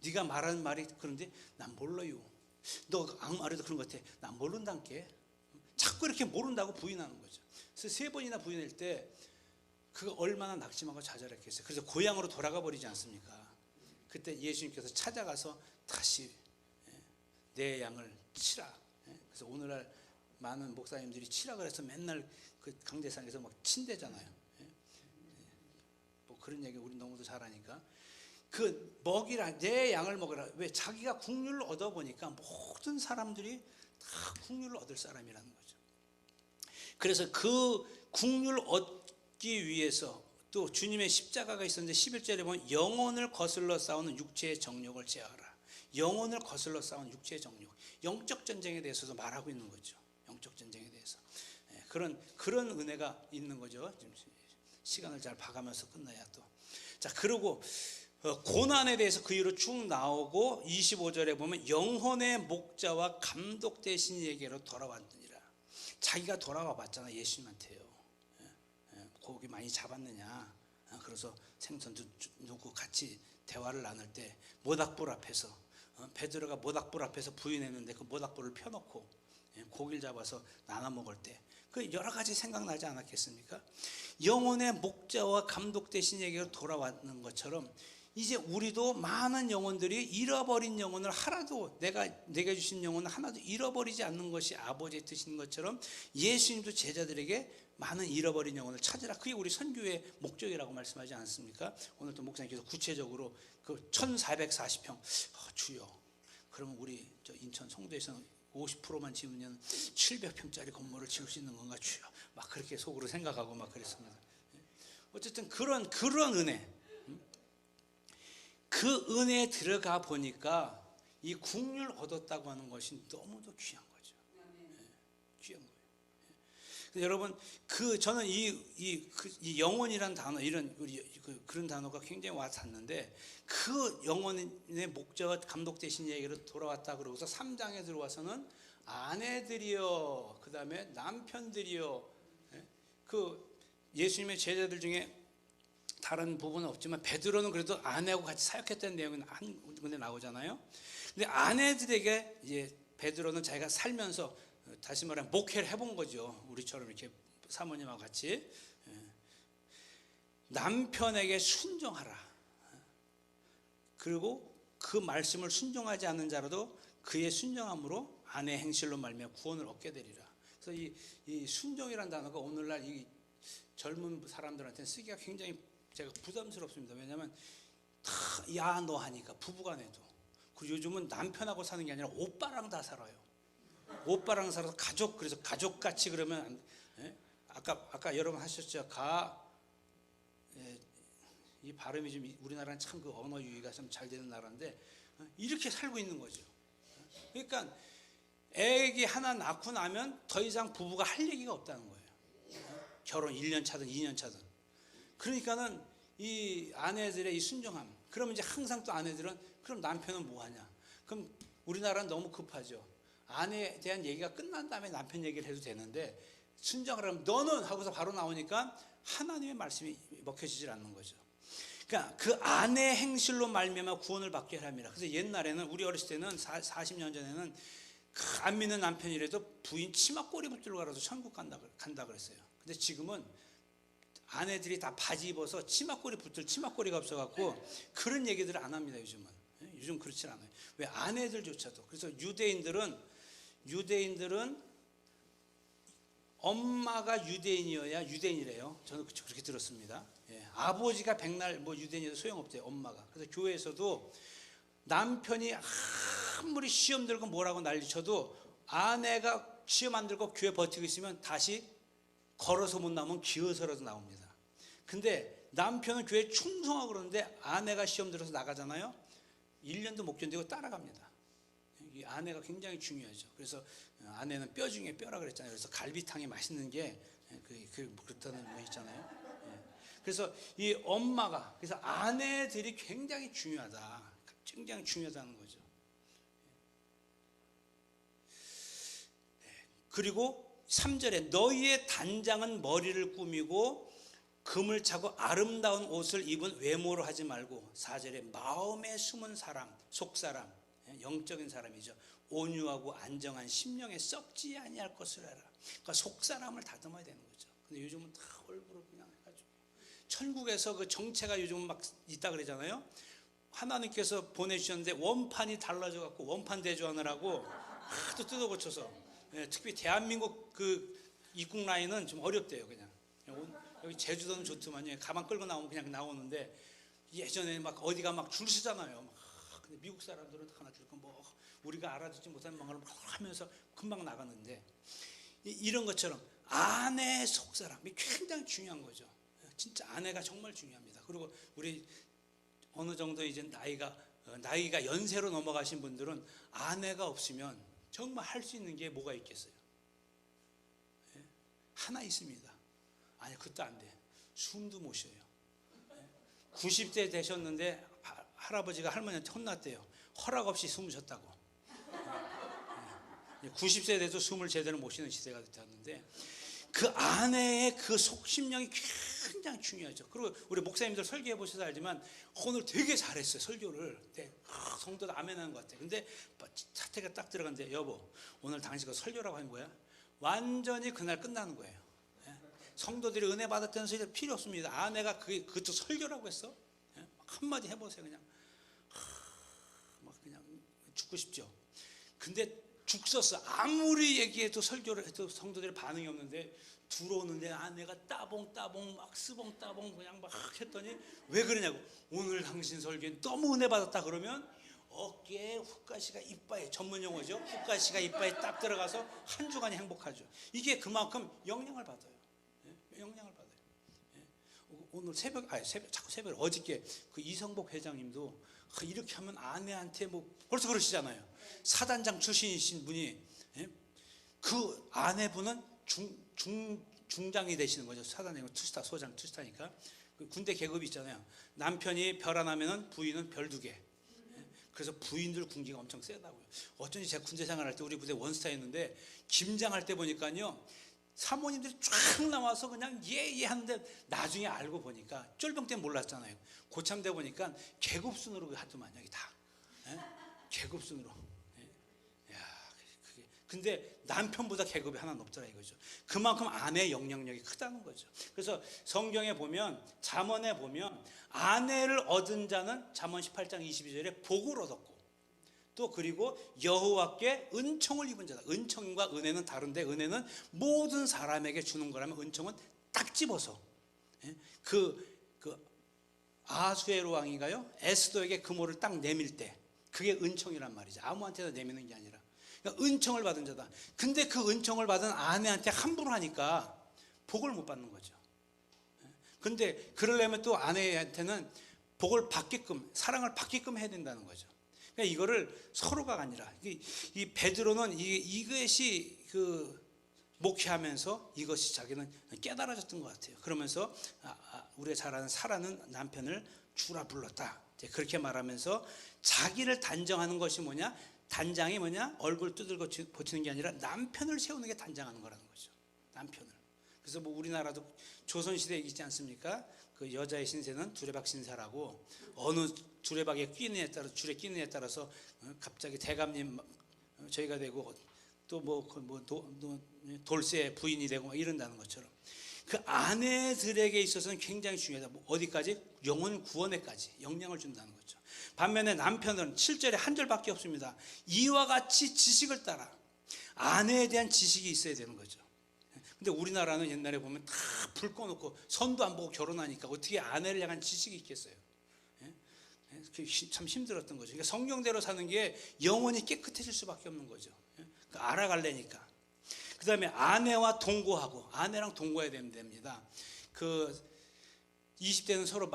네가 말하는 말이 그런데 난 몰라요. 너 악마라도 그런 것 같아. 난 모른단께. 자꾸 이렇게 모른다고 부인하는 거죠. 그래서 3번이나 부인할 때 그가 얼마나 낙심하고 좌절했겠어요. 그래서 고향으로 돌아가 버리지 않습니까? 그때 예수님께서 찾아가서 다시 내 양을 치라. 그래서 오늘날 많은 목사님들이 치라 그래서 맨날 그 강대상에서 막 친대잖아요. 뭐 그런 얘기 우리 너무도 잘하니까. 그 먹이라, 내 양을 먹으라. 왜? 자기가 국률을 얻어보니까 모든 사람들이 다 국률을 얻을 사람이라는 거죠. 그래서 그 국률을 얻기 위해서 또 주님의 십자가가 있었는데 11절에 보면 영혼을 거슬러 싸우는 육체의 정욕을 제어하라. 영혼을 거슬러 싸우는 육체의 정욕, 영적 전쟁에 대해서도 말하고 있는 거죠. 영적 전쟁에 대해서 그런 은혜가 있는 거죠. 지금 시간을 잘 봐가면서 끝나야 또. 자, 그리고 고난에 대해서 그 이후로 쭉 나오고 25절에 보면 영혼의 목자와 감독 되신 이에게로 돌아왔느니라. 자기가 돌아와 봤잖아. 예수님한테요. 고기 많이 잡았느냐. 그래서 생선 누구 같이 대화를 나눌 때 모닥불 앞에서 베드로가 모닥불 앞에서 부인했는데 그 모닥불을 펴놓고 고기를 잡아서 나눠 먹을 때 그 여러 가지 생각나지 않았겠습니까? 영혼의 목자와 감독 되신 얘기가 돌아왔는 것처럼 이제 우리도 많은 영혼들이 잃어버린 영혼을 하나도, 내가 주신 영혼을 하나도 잃어버리지 않는 것이 아버지의 뜻인 것처럼 예수님도 제자들에게 많은 잃어버린 영혼을 찾으라. 그게 우리 선교의 목적이라고 말씀하지 않습니까? 오늘 또 목사님께서 구체적으로 그 1440평, 주여, 그러면 우리 저 인천 송도에서는 50%만 지으면 700평짜리 건물을 지을 수 있는 건가, 주여. 막 그렇게 속으로 생각하고 막 그랬습니다. 어쨌든 그런 은혜, 그 은혜에 들어가 보니까 이 국률 얻었다고 하는 것이 너무도 귀한 거죠. 귀한 거예요. 여러분, 저는 이 영혼이란 단어, 그런 단어가 굉장히 와닿는데, 그 영혼의 목자와 감독 되신 얘기로 돌아왔다 그러고서 3장에 들어와서는 아내들이여, 그 다음에 남편들이여, 그 예수님의 제자들 중에 다른 부분은 없지만 베드로는 그래도 아내하고 같이 사역했다는 내용이 한 군데 나오잖아요. 근데 아내들에게 이제 베드로는 자기가 살면서 다시 말하면 목회를 해본 거죠. 우리처럼 이렇게 사모님하고 같이. 남편에게 순종하라. 그리고 그 말씀을 순종하지 않는 자라도 그의 순종함으로 아내 행실로 말미암아 구원을 얻게 되리라. 그래서 이 순종이라는 단어가 오늘날 이 젊은 사람들한테는 쓰기가 굉장히 제가 부담스럽습니다. 왜냐하면 다 야 너 하니까 부부간에도. 그리고 요즘은 남편하고 사는 게 아니라 오빠랑 다 살아요. 오빠랑 살아서 가족, 그래서 가족같이 그러면 아까 여러분 하셨죠. 이 발음이 좀 우리나라는 참 그 언어 유희가 좀 잘 되는 나라인데 이렇게 살고 있는 거죠. 그러니까 애기 하나 낳고 나면 더 이상 부부가 할 얘기가 없다는 거예요. 결혼 1년 차든 2년 차든. 그러니까는 이 아내들의 이 순종함. 그러면 이제 항상 또 아내들은 그럼 남편은 뭐 하냐? 그럼 우리나라는 너무 급하죠. 아내에 대한 얘기가 끝난 다음에 남편 얘기를 해도 되는데 순종을 하면 너는 하고서 바로 나오니까 하나님의 말씀이 먹혀지질 않는 거죠. 그러니까 그 아내 행실로 말미암아 구원을 받게 하랍니다. 그래서 옛날에는 우리 어렸을 때는 40년 전에는 안 믿는 남편이라도 부인 치마꼬리 붙들고 가라도 천국 간다 그랬어요. 근데 지금은 아내들이 다 바지 입어서 치마꼬리 붙들 치마꼬리가 없어갖고 그런 얘기들을 안 합니다. 요즘은. 요즘 그렇지 않아요. 왜? 아내들조차도. 그래서 유대인들은 엄마가 유대인이어야 유대인이래요. 저는 그렇게 들었습니다. 예, 아버지가 백날 뭐 유대인이어도 소용없대요. 엄마가. 그래서 교회에서도 남편이 아무리 시험 들고 뭐라고 난리쳐도 아내가 시험 안 들고 교회 버티고 있으면 다시 걸어서 못 나오면 기어서라도 나옵니다. 근데 남편은 교회에 충성하고 그러는데 아내가 시험 들어서 나가잖아요. 1년도 못 견디고 따라갑니다. 이 아내가 굉장히 중요하죠. 그래서 아내는 뼈 중에 뼈라 그랬잖아요. 그래서 갈비탕이 맛있는 게 그렇다는 거 있잖아요. 그래서 이 엄마가, 그래서 아내들이 굉장히 중요하다. 굉장히 중요하다는 거죠. 그리고 3절에 너희의 단장은 머리를 꾸미고 금을 차고 아름다운 옷을 입은 외모로 하지 말고, 4절에 마음에 숨은 사람, 속사람, 영적인 사람이죠. 온유하고 안정한 심령에 썩지 아니할 것을 해라. 그러니까 속사람을 다듬어야 되는 거죠. 근데 요즘은 다 얼굴을 그냥 해가지고 천국에서 그 정체가 요즘은 막 있다 그러잖아요. 하나님께서 보내주셨는데 원판이 달라져 갖고 원판 대조하느라고 하도 뜯어 고쳐서, 특히 대한민국 그 입국 라인은 좀 어렵대요. 그냥 여기 제주도는 좋더만요. 가방 끌고 나오면 그냥 나오는데 예전에 막 어디가 막 줄 서잖아요. 근데 미국 사람들은 하나 들고 뭐 우리가 알아듣지 못하는 말을 막 하면서 금방 나갔는데, 이런 것처럼 아내의 속사람이 굉장히 중요한 거죠. 진짜 아내가 정말 중요합니다. 그리고 우리 어느 정도 이제 나이가 연세로 넘어가신 분들은 아내가 없으면 정말 할 수 있는 게 뭐가 있겠어요? 하나 있습니다. 아니, 그것도 안 돼. 숨도 못 쉬어요. 90세 되셨는데 할아버지가 할머니한테 혼났대요. 허락 없이 숨을 쉬었다고. 90세 돼도 숨을 제대로 못 쉬는 시대가 됐는데, 그 아내의 그 속심령이 굉장히 중요하죠. 그리고 우리 목사님들 설교해 보셔서 알지만 오늘 되게 잘했어요. 설교를. 성도도 아멘하는 것 같아요. 근데 사태가 딱 들어갔는데, 여보 오늘 당신가 설교라고 한 거야? 완전히 그날 끝나는 거예요. 성도들이 은혜 받았다는 소리 필요 없습니다. 아내가 그것도 설교라고 했어? 한마디 해보세요. 그냥 막 그냥 죽고 싶죠. 근데 죽 썼어. 아무리 얘기해도 설교를 해도 성도들의 반응이 없는데, 들어오는데 아내가 따봉따봉 막 스봉따봉 그냥 막 했더니 왜 그러냐고. 오늘 당신 설교엔 너무 은혜 받았다. 그러면 어깨에 훅가시가 이빨에, 전문 용어죠. 훅가시가 이빨에 딱 들어가서 한 주간이 행복하죠. 이게 그만큼 영향을 받아요. 영향을 받아요. 오늘 자꾸 새벽 어저께 그 이성복 회장님도 이렇게 하면 아내한테 뭐 벌써 그러시잖아요. 사단장 출신이신 분이, 그 아내분은 중장이 되시는 거죠. 사단장 투스타, 소장 투스타니까. 그 군대 계급이 있잖아요. 남편이 별 하나면은 부인은 별 2개. 그래서 부인들 군기가 엄청 세다고요. 어쩐지 제가 군대 생활할 때 우리 부대 원스타였는데, 김장할 때 보니까요, 사모님들이 쫙 나와서 그냥 예 하는데, 나중에 알고 보니까 쫄병 때문에 몰랐잖아요. 고참 돼 보니까 계급순으로 하더만 여기 다. 계급순으로. 근데 남편보다 계급이 하나 높더라 이거죠. 그만큼 아내의 영향력이 크다는 거죠. 그래서 성경에 보면, 잠언에 보면 아내를 얻은 자는 잠언 18장 22절에 복을 얻었고, 또 그리고 여호와께 은총을 입은 자다. 은총과 은혜는 다른데, 은혜는 모든 사람에게 주는 거라면 은총은 딱 집어서, 그 아수에로 왕인가요? 에스더에게 금호를 딱 내밀 때, 그게 은총이란 말이죠. 아무한테나 내미는 게 아니라. 그러니까 은총을 받은 자다. 근데 그 은총을 받은 아내한테 함부로 하니까 복을 못 받는 거죠. 근데 그러려면 또 아내한테는 복을 받게끔, 사랑을 받게끔 해야 된다는 거죠. 그러니까 이거를 서로가 아니라, 이 베드로는 이것이 목회하면서 이것이 자기는 깨달아졌던 것 같아요. 그러면서 우리가 잘 아는 사라는 남편을 주라 불렀다. 그렇게 말하면서 자기를 단정하는 것이 뭐냐? 단장이 뭐냐? 얼굴 두들겨 고치는 게 아니라 남편을 세우는 게 단장하는 거라는 거죠. 남편을. 그래서 뭐 우리나라도 조선시대에 있지 않습니까? 그 여자의 신세는 두레박 신사라고, 어느 두레박에 끼느냐에 따라, 줄에 끼느냐에 따라서 갑자기 대감님 저희가 되고, 또 뭐 돌쇠 부인이 되고 막 이런다는 것처럼, 그 아내들에게 있어서는 굉장히 중요하다. 뭐 어디까지? 영혼 구원에까지 영향을 준다는 거죠. 반면에 남편은 7절에 한 절밖에 없습니다. 이와 같이 지식을 따라. 아내에 대한 지식이 있어야 되는 거죠. 근데 우리나라는 옛날에 보면 다 불 꺼놓고 선도 안 보고 결혼하니까 어떻게 아내를 향한 지식이 있겠어요? 참 힘들었던 거죠. 그러니까 성경대로 사는 게 영혼이 깨끗해질 수밖에 없는 거죠. 알아갈래니까. 그 다음에 아내와 동거하고, 아내랑 동거해야 됩니다. 그 20대는 서로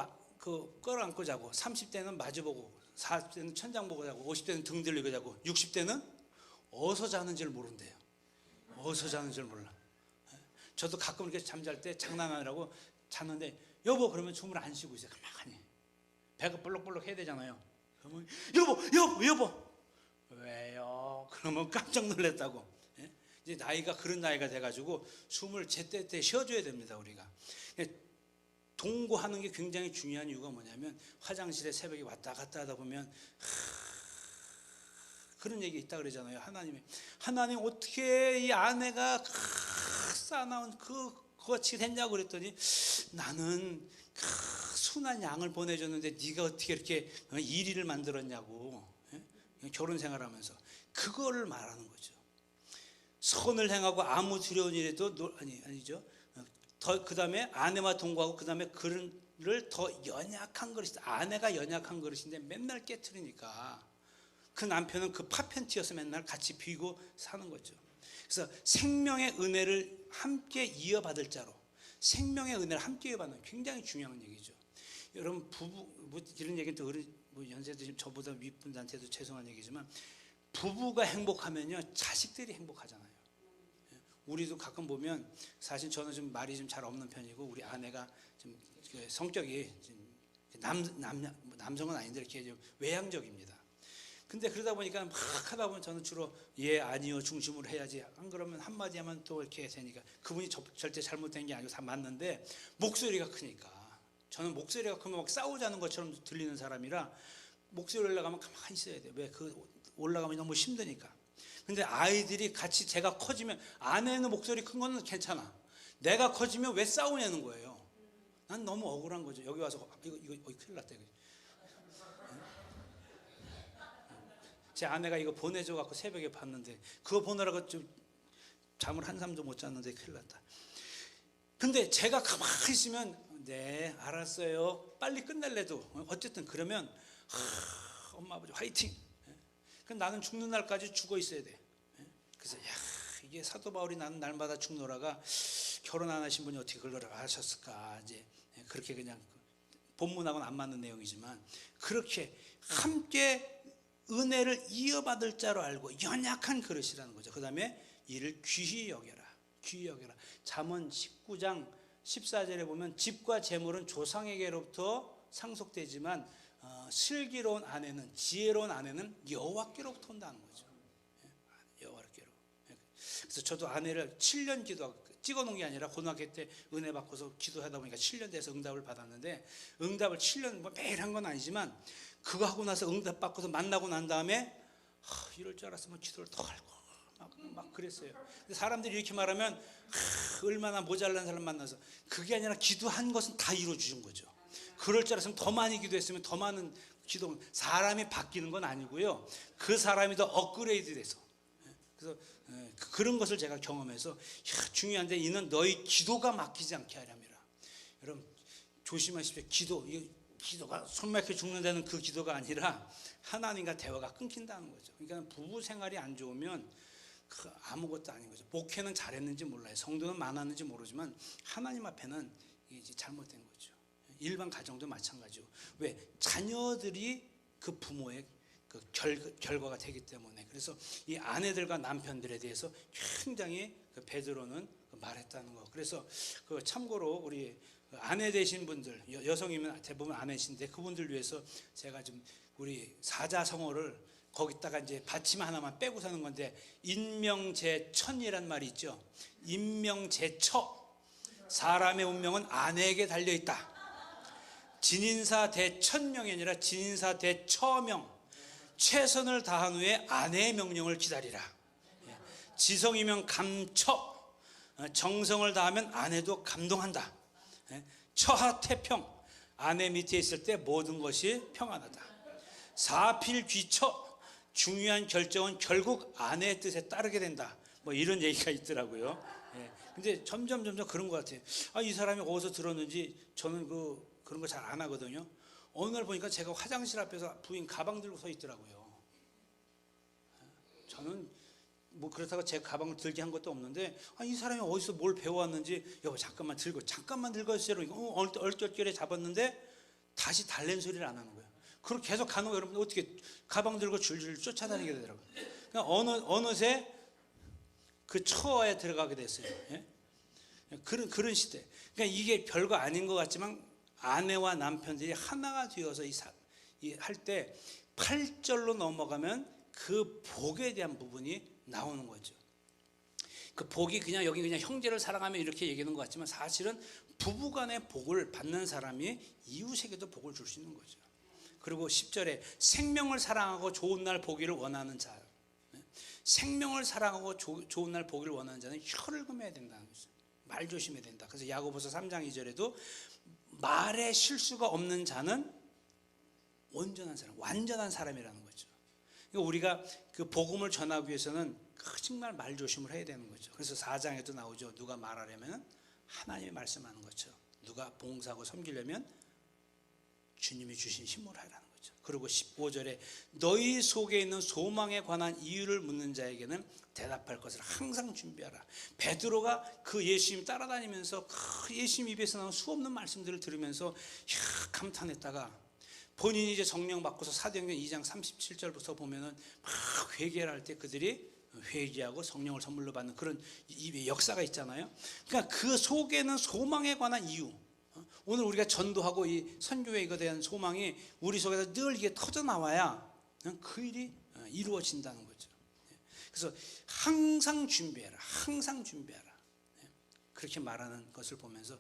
끌어안고 자고, 30대는 마주보고, 40대는 천장 보고 자고, 50대는 등 들리고 자고, 60대는 어디서 자는지를 모른대요. 어디서 자는지를 몰라. 저도 가끔 이렇게 잠잘 때 장난하느라고 잤는데, 여보 그러면 춤을 안 쉬고 있어요. 가만히. 배가 볼록볼록 해야 되잖아요. 그러면 여보 왜요? 그러면 깜짝 놀랐다고. 이제 나이가 그런 나이가 돼가지고 숨을 제때때 쉬어줘야 됩니다. 우리가 동거하는 게 굉장히 중요한 이유가 뭐냐면, 화장실에 새벽에 왔다 갔다 하다 보면 그런 얘기 있다 그러잖아요. 하나님 어떻게 이 아내가 쌓아놓은 그거치 됐냐고 그랬더니, 나는 순한 양을 보내줬는데 네가 어떻게 이렇게 이리를 만들었냐고. 결혼 생활하면서 그거를 말하는 거죠. 선을 행하고 아무 두려운 일에도 아니죠. 그 다음에 아내와 동거하고, 그 다음에 그를 더 연약한 그릇이다. 아내가 연약한 그릇인데 맨날 깨트리니까 그 남편은 그 파편티여서 맨날 같이 비고 사는 거죠. 그래서 생명의 은혜를 함께 이어받을 자로, 생명의 은혜를 함께 이어받는 굉장히 중요한 얘기죠. 여러분 부부, 뭐 이런 얘기는 또 뭐 연세도 저보다 윗분들한테도 죄송한 얘기지만, 부부가 행복하면요 자식들이 행복하잖아요. 우리도 가끔 보면, 사실 저는 좀 말이 좀 잘 없는 편이고, 우리 아내가 좀 성격이 남성은 아닌데 이렇게 좀 외향적입니다. 근데 그러다 보니까 막 하다 보면 저는 주로 예 아니요 중심으로 해야지, 안 그러면 한마디 하면 또 이렇게 되니까, 그분이 절대 잘못된 게 아니고 다 맞는데 목소리가 크니까, 저는 목소리가 크면 막 싸우자는 것처럼 들리는 사람이라 목소리 올라가면 가만히 있어야 돼요. 왜? 올라가면 너무 힘드니까. 근데 아이들이 같이 제가 커지면, 아내는 목소리 큰 거는 괜찮아. 내가 커지면 왜 싸우냐는 거예요. 난 너무 억울한 거죠. 여기 와서 이거 큰일 났다. 제 아내가 이거 보내줘 갖고 새벽에 봤는데, 그거 보느라고 좀 잠을 한잠도 못 잤는데 큰일 났다. 근데 제가 가만히 있으면 네 알았어요 빨리 끝낼래도 어쨌든 그러면 엄마 아버지 화이팅. 그럼 나는 죽는 날까지 죽어 있어야 돼. 그래서 이게 사도 바울이 나는 날마다 죽노라가, 결혼 안 하신 분이 어떻게 그걸 하셨을까. 이제 그렇게 그냥 본문하고는 안 맞는 내용이지만, 그렇게 함께 은혜를 이어받을 자로 알고 연약한 그릇이라는 거죠. 그 다음에 이를 귀히 여겨라. 귀히 여겨라. 잠언 19장 14절에 보면, 집과 재물은 조상에게로부터 상속되지만 슬기로운 아내는, 지혜로운 아내는 여호와께로부터 온다는 거죠. 여호와께로. 그래서 저도 아내를 7년 기도하고, 찍어놓은 게 아니라 고등학교 때 은혜 받고서 기도하다 보니까 7년 돼서 응답을 받았는데, 응답을 7년 뭐 매일 한 건 아니지만, 그거 하고 나서 응답 받고서 만나고 난 다음에 이럴 줄 알았으면 기도를 더 할걸 막 그랬어요. 근데 사람들이 이렇게 말하면 얼마나 모자란 사람 만나서, 그게 아니라 기도한 것은 다 이루어주신 거죠. 그럴 줄 알았으면 더 많이 기도했으면 더 많은 기도, 사람이 바뀌는 건 아니고요, 그 사람이 더 업그레이드 돼서. 그래서 그런 것을 제가 경험해서 중요한데, 이는 너희 기도가 막히지 않게 하렴이라. 여러분 조심하십시오. 기도가 손 막혀 죽는다는 그 기도가 아니라 하나님과 대화가 끊긴다는 거죠. 그러니까 부부 생활이 안 좋으면 아무것도 아닌 거죠. 목회는 잘했는지 몰라요. 성도는 많았는지 모르지만 하나님 앞에는 이제 잘못된 거죠. 일반 가정도 마찬가지고. 왜? 자녀들이 그 부모의 그 결과가 되기 때문에. 그래서 이 아내들과 남편들에 대해서 굉장히 베드로는 말했다는 거. 그래서 그 참고로 우리 아내 되신 분들, 여성이면 대부분 아내신데 그분들 위해서 제가 좀 우리 사자성어를 거기다가 이제 받침 하나만 빼고 사는 건데, 인명제천이란 말이 있죠. 인명제처, 사람의 운명은 아내에게 달려 있다. 진인사 대천명이 아니라 진인사 대처명, 최선을 다한 후에 아내의 명령을 기다리라. 지성이면 감처, 정성을 다하면 아내도 감동한다. 처하태평, 아내 밑에 있을 때 모든 것이 평안하다. 사필귀처, 중요한 결정은 결국 아내의 뜻에 따르게 된다. 뭐 이런 얘기가 있더라고요. 근데 점점 그런 것 같아요. 이 사람이 어디서 들었는지 저는 그런 거 잘 안 하거든요. 어느 날 보니까 제가 화장실 앞에서 부인 가방 들고 서 있더라고요. 저는 뭐 그렇다고 제 가방을 들게 한 것도 없는데, 이 사람이 어디서 뭘 배워왔는지, 여보 잠깐만 들고 있어요. 얼떨결에 잡았는데 다시 달랜 소리를 안 하는 거예요. 그렇게 계속 가는 거예요. 여러분 어떻게 가방 들고 줄줄 쫓아다니게 되더라고요. 그러니까 어느새 그 처에 들어가게 됐어요. 그런 시대. 그러니까 이게 별거 아닌 것 같지만 아내와 남편들이 하나가 되어서 할 때 8절로 넘어가면 그 복에 대한 부분이 나오는 거죠. 그 복이 여기 그냥 형제를 사랑하면 이렇게 얘기하는 것 같지만, 사실은 부부간의 복을 받는 사람이 이웃에게도 복을 줄 수 있는 거죠. 그리고 10절에 생명을 사랑하고 좋은 날 보기를 원하는 자, 생명을 사랑하고 좋은 날 보기를 원하는 자는 혀를 금해야 된다는 거죠. 말 조심해야 된다. 그래서 야고보서 3장 2절에도 말에 실수가 없는 자는 온전한 사람, 완전한 사람이라는 거죠. 그러니까 우리가 그 복음을 전하기 위해서는 정말 말 조심을 해야 되는 거죠. 그래서 4장에도 나오죠. 누가 말하려면 하나님의 말씀하는 거죠. 누가 봉사하고 섬기려면 주님이 주신 힘으로 하라는 거죠. 그리고 15절에 너희 속에 있는 소망에 관한 이유를 묻는 자에게는 대답할 것을 항상 준비하라. 베드로가 그 예수님 따라다니면서 예수님 입에서 나온 수없는 말씀들을 들으면서 감탄했다가, 본인이 이제 성령 받고서 사도행전 2장 37절부터 보면은 막 회개를 할 때 그들이 회개하고 성령을 선물로 받는 그런 역사가 있잖아요. 그러니까 그 속에는 소망에 관한 이유, 오늘 우리가 전도하고 이 선교에 이거에 대한 소망이 우리 속에서 늘 이게 터져 나와야 그 일이 이루어진다는 거죠. 그래서 항상 준비해라, 항상 준비해라, 그렇게 말하는 것을 보면서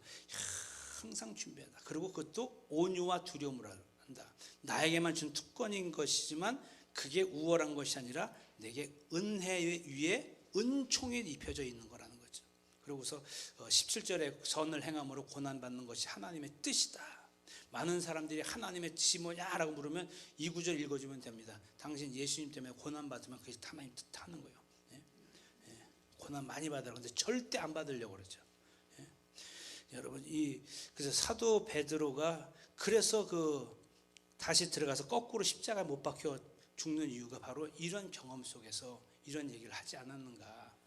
항상 준비하다. 그리고 그것도 온유와 두려움으로 한다. 나에게만 준 특권인 것이지만 그게 우월한 것이 아니라 내게 은혜 위에 은총이 입혀져 있는 거라는 거죠. 그러고서 17절에 선을 행함으로 고난받는 것이 하나님의 뜻이다. 많은 사람들이 하나님의 뜻이 뭐냐라고 물으면 이 구절 읽어주면 됩니다. 당신 예수님 때문에 고난받으면 그게 하나님 뜻 하는 거예요. 고난 많이 받으라고 하는데 절대 안 받으려고 그러죠. 여러분, 그래서 사도 베드로가 그래서 다시 들어가서 거꾸로 십자가 못 박혀 죽는 이유가 바로 이런 경험 속에서 이런 얘기를 하지 않았는가.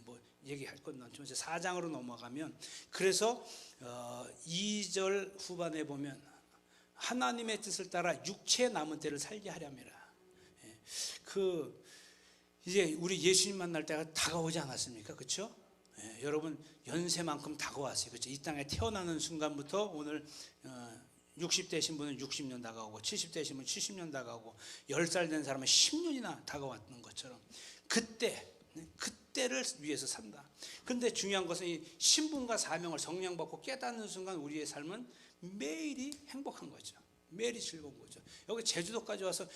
뭐 얘기할 건 많지만 4장으로 넘어가면, 그래서 2절 후반에 보면 하나님의 뜻을 따라 육체의 남은 때를 살게 하려니라. 이제 우리 예수님 만날 때가 다가오지 않았습니까? 그렇죠? 여러분 연세만큼 다가왔어요. 그렇죠? 이 땅에 태어나는 순간부터 오늘 60대신 분은 60년 다가오고 70대신 분은 70년 다가오고 10살 된 사람은 10년이나 다가왔는 것처럼 그때를 위해서 산다. 그런데 중요한 것은 이 신분과 사명을 성령 받고 깨닫는 순간 우리의 삶은 매일이 행복한 거죠. 매일이 즐거운 거죠. 여기 제주도까지 와서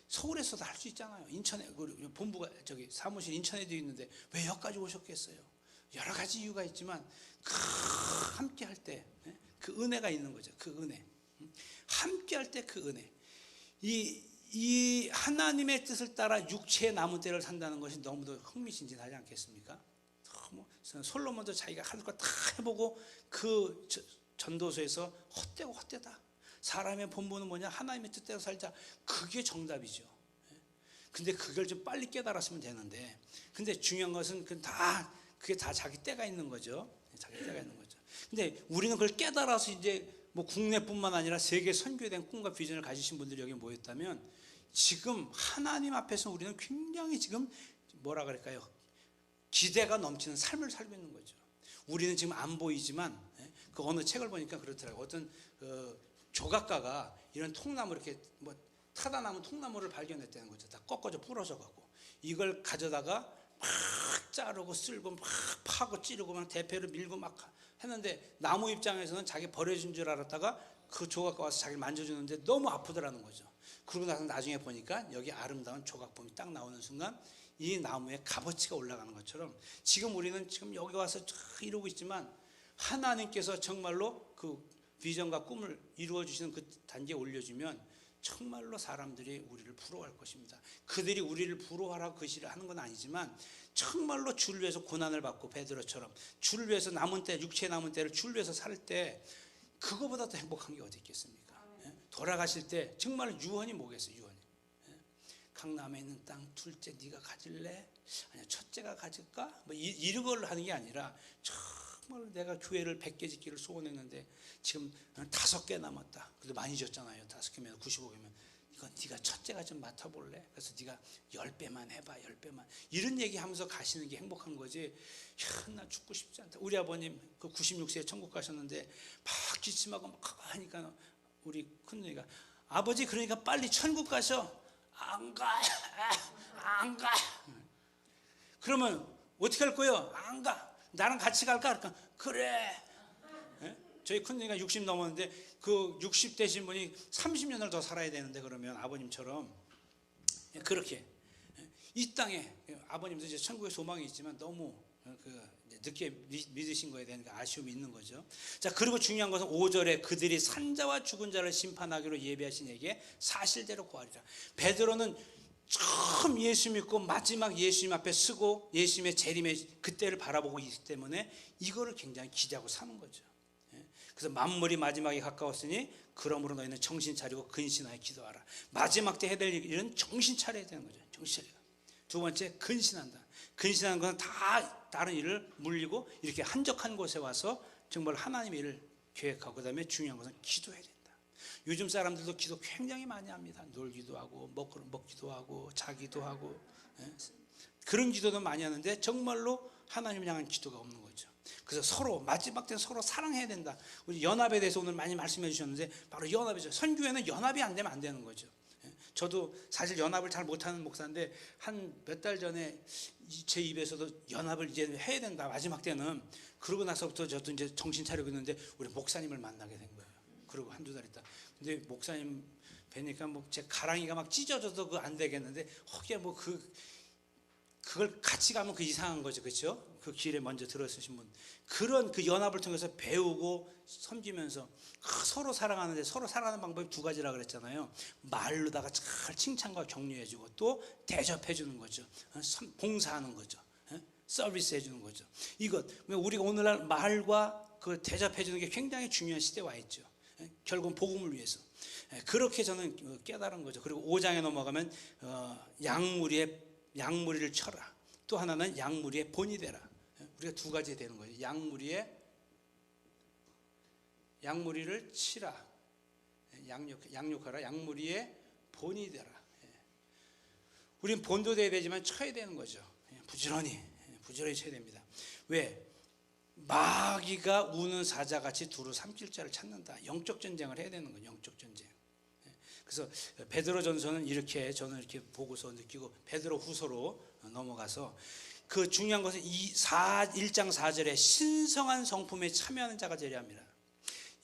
서울에서도 할 수 있잖아요. 인천에 본부가 사무실 인천에도 있는데 왜 여기까지 오셨겠어요? 여러 가지 이유가 있지만 함께 할 때 그 은혜가 있는 거죠. 그 은혜, 함께 할 때 그 은혜, 이 하나님의 뜻을 따라 육체의 남은 때를 산다는 것이 너무도 흥미진진하지 않겠습니까? 솔로몬도 자기가 할 거 다 해보고 그 전도서에서 헛되다. 사람의 본분은 뭐냐? 하나님의 뜻대로 살자. 그게 정답이죠. 근데 그걸 좀 빨리 깨달았으면 되는데, 근데 중요한 것은 그게 다 자기 때가 있는 거죠. 자기 때가 있는 거죠. 근데 우리는 그걸 깨달아서 이제 뭐 국내뿐만 아니라 세계 선교에 대한 꿈과 비전을 가지신 분들이 여기 모였다면, 지금 하나님 앞에서 우리는 굉장히 지금 뭐라 그럴까요? 기대가 넘치는 삶을 살고 있는 거죠. 우리는 지금 안 보이지만 그 어느 책을 보니까 그렇더라고요. 어떤 조각가가 이런 통나무 이렇게 뭐 타다 남은 통나무를 발견했다는 거죠. 다 꺾어져 부러져 갖고 이걸 가져다가 막 자르고 쓸고 막 파고 찌르고 막 대패로 밀고 막 했는데 나무 입장에서는 자기 버려진 줄 알았다가 그 조각가 와서 자기를 만져주는데 너무 아프더라는 거죠. 그러고 나서 나중에 보니까 여기 아름다운 조각품이 딱 나오는 순간 이 나무에 값어치가 올라가는 것처럼 지금 우리는 지금 여기 와서 이러고 있지만 하나님께서 정말로 그 비전과 꿈을 이루어 주시는 그 단계에 올려주면 정말로 사람들이 우리를 부러워할 것입니다. 그들이 우리를 부러워하라고 그 시를 하는 건 아니지만 정말로 주를 위해서 고난을 받고 베드로처럼 주를 위해서 남은 때 육체의 남은 때를 주를 위해서 살 때 그거보다 더 행복한 게 어디 있겠습니까? 돌아가실 때 정말 유언이 뭐겠어요? 유언이 강남에 있는 땅 둘째 네가 가질래? 아니야 첫째가 가질까? 뭐 이런 걸 하는 게 아니라 정말 내가 교회를 100개 짓기를 소원했는데 지금 5개 남았다. 그래도 많이 졌잖아요. 5개면 95개면 이건 네가 첫째가 좀 맡아볼래? 그래서 네가 10배만 해봐. 10배만 이런 얘기하면서 가시는 게 행복한 거지. 야, 나 죽고 싶지 않다. 우리 아버님 그 96세에 천국 가셨는데 막 기침하고 막 하니까 우리 큰누이가 아버지 그러니까 빨리 천국 가셔. 안 가. 안 가. 그러면 어떻게 할 거예요? 안 가. 나랑 같이 갈까? 그러니까 그래. 저희 큰누이가 60 넘었는데 그 60 되신 분이 30년을 더 살아야 되는데 그러면 아버님처럼 그렇게 이 땅에 아버님도 이제 천국에 소망이 있지만 너무 늦게 믿으신 거에 대한 아쉬움이 있는 거죠. 자, 그리고 중요한 것은 5절에 그들이 산자와 죽은 자를 심판하기로 예비하신 에게 사실대로 구하리라. 베드로는 처음 예수 믿고 마지막 예수님 앞에 서고 예수님의 재림의 그때를 바라보고 있기 때문에 이거를 굉장히 기대하고 사는 거죠. 그래서 만물이 마지막에 가까웠으니 그러므로 너희는 정신 차리고 근신하여 기도하라. 마지막 때 해야 될 일은 정신 차려야 되는 거죠. 정신 차려. 두 번째 근신한다. 근신하는 것은 다 다른 일을 물리고 이렇게 한적한 곳에 와서 정말 하나님의 일을 계획하고 그다음에 중요한 것은 기도해야 된다. 요즘 사람들도 기도 굉장히 많이 합니다. 놀기도 하고 먹기도 하고 자기도 하고 그런 기도도 많이 하는데 정말로 하나님을 향한 기도가 없는 거죠. 그래서 서로 마지막 때는 서로 사랑해야 된다. 우리 연합에 대해서 오늘 많이 말씀해 주셨는데 바로 연합이죠. 선교회는 연합이 안 되면 안 되는 거죠. 저도 사실 연합을 잘 못하는 목사인데 한 몇 달 전에 제 입에서도 연합을 이제 해야 된다. 마지막 때는 그러고 나서부터 저도 이제 정신 차리고 있는데 우리 목사님을 만나게 된 거예요. 그리고 한두 달 있다. 근데 목사님 뵈니까 뭐 제 가랑이가 막 찢어져도 그 안 되겠는데 허기에 뭐 그걸 같이 가면 그 이상한 거죠. 그렇죠? 그 길에 먼저 들어서신 분. 그런 그 연합을 통해서 배우고 섬기면서 서로 사랑하는데 서로 사랑하는 방법이 두 가지라 그랬잖아요. 말로다가 잘 칭찬과 격려해주고 또 대접해주는 거죠. 봉사하는 거죠. 서비스 해주는 거죠. 이것 우리가 오늘날 말과 그 대접해주는 게 굉장히 중요한 시대에 와 있죠. 결국은 복음을 위해서. 그렇게 저는 깨달은 거죠. 그리고 5장에 넘어가면 양무리를 쳐라. 또 하나는 양무리의 본이 되라. 우리가 두 가지 되는 거죠. 양무리를 치라. 양육하라. 양무리의 본이 되라. 우린 본도 돼야 되지만 쳐야 되는 거죠. 부지런히 쳐야 됩니다. 왜? 마귀가 우는 사자같이 두루 삼킬 자를 찾는다. 영적 전쟁을 해야 되는 거예요. 영적 전쟁. 그래서 베드로 전서는 이렇게 저는 이렇게 보고서 느끼고 베드로 후서로 넘어가서 그 중요한 것은 1장 4절에 신성한 성품에 참여하는 자가 되려 합니다.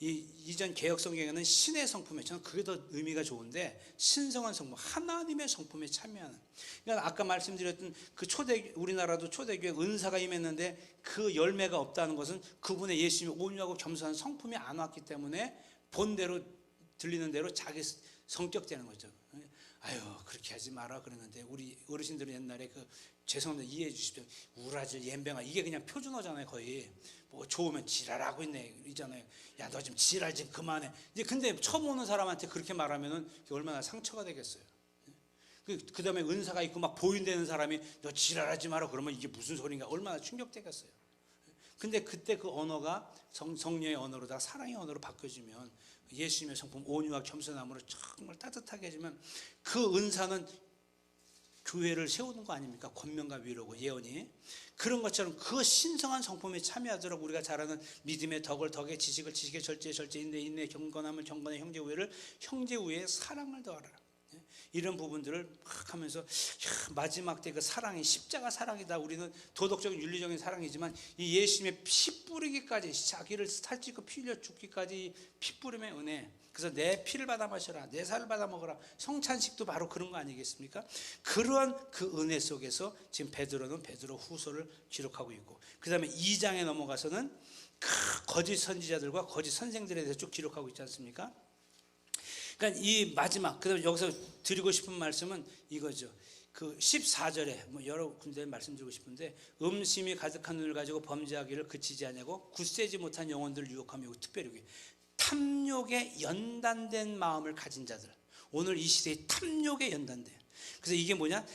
이전 개혁 성경에는 신의 성품에, 저는 그게 더 의미가 좋은데 신성한 성품, 하나님의 성품에 참여하는. 그러니까 아까 말씀드렸던 그 우리나라도 초대교회 은사가 임했는데 그 열매가 없다는 것은 그분의 예수님이 온유하고 겸손한 성품이 안 왔기 때문에 본대로 들리는 대로 자기 성격되는 거죠. 아유 그렇게 하지 마라 그랬는데 우리 어르신들은 옛날에 죄송합니다 이해해 주십시오. 우라질 옌병아 이게 그냥 표준어잖아요. 거의 뭐 좋으면 지랄하고 있네 이잖아요. 야 너 좀 지랄 좀 그만해. 이제 근데 처음 오는 사람한테 그렇게 말하면은 얼마나 상처가 되겠어요. 그 다음에 은사가 있고 막 보인되는 사람이 너 지랄하지 마라 그러면 이게 무슨 소린가 얼마나 충격되겠어요. 근데 그때 그 언어가 성령의 언어로다가 사랑의 언어로 바뀌어지면 예수님의 성품 온유와 겸손함으로 정말 따뜻하게 해주면 그 은사는 교회를 세우는 거 아닙니까? 권면과 위로고 예언이. 그런 것처럼 그 신성한 성품에 참여하도록 우리가 잘 아는 믿음의 덕을 덕에, 지식을 지식에, 절제에 절제, 인내 인내, 경건함을 경건에, 형제 우애를 형제 우애에 사랑을 더하라. 이런 부분들을 막 하면서 마지막 때 그 사랑이 십자가 사랑이다. 우리는 도덕적인 윤리적인 사랑이지만 이 예수님의 피 뿌리기까지, 자기를 살찌고 피 흘려 죽기까지 피 뿌림의 은혜. 그래서 내 피를 받아 마셔라, 내 살을 받아 먹어라. 성찬식도 바로 그런 거 아니겠습니까? 그러한 그 은혜 속에서 지금 베드로는 베드로 후서를 기록하고 있고, 그 다음에 2장에 넘어가서는 거짓 선지자들과 거짓 선생들에 대해서 쭉 기록하고 있지 않습니까? 그러니까 이 마지막, 그다음에 여기서 드리고 싶은 말씀은 이거죠. 그 14절에 뭐 여러 군데 말씀드리고 싶은데, 음심이 가득한 눈을 가지고 범죄하기를 그치지 아니하고 굳세지 못한 영혼들을 유혹하며, 특별히 탐욕에 연단된 마음을 가진 자들. 오늘 이 시대에 탐욕에 연단돼. 그래서 이게 뭐냐?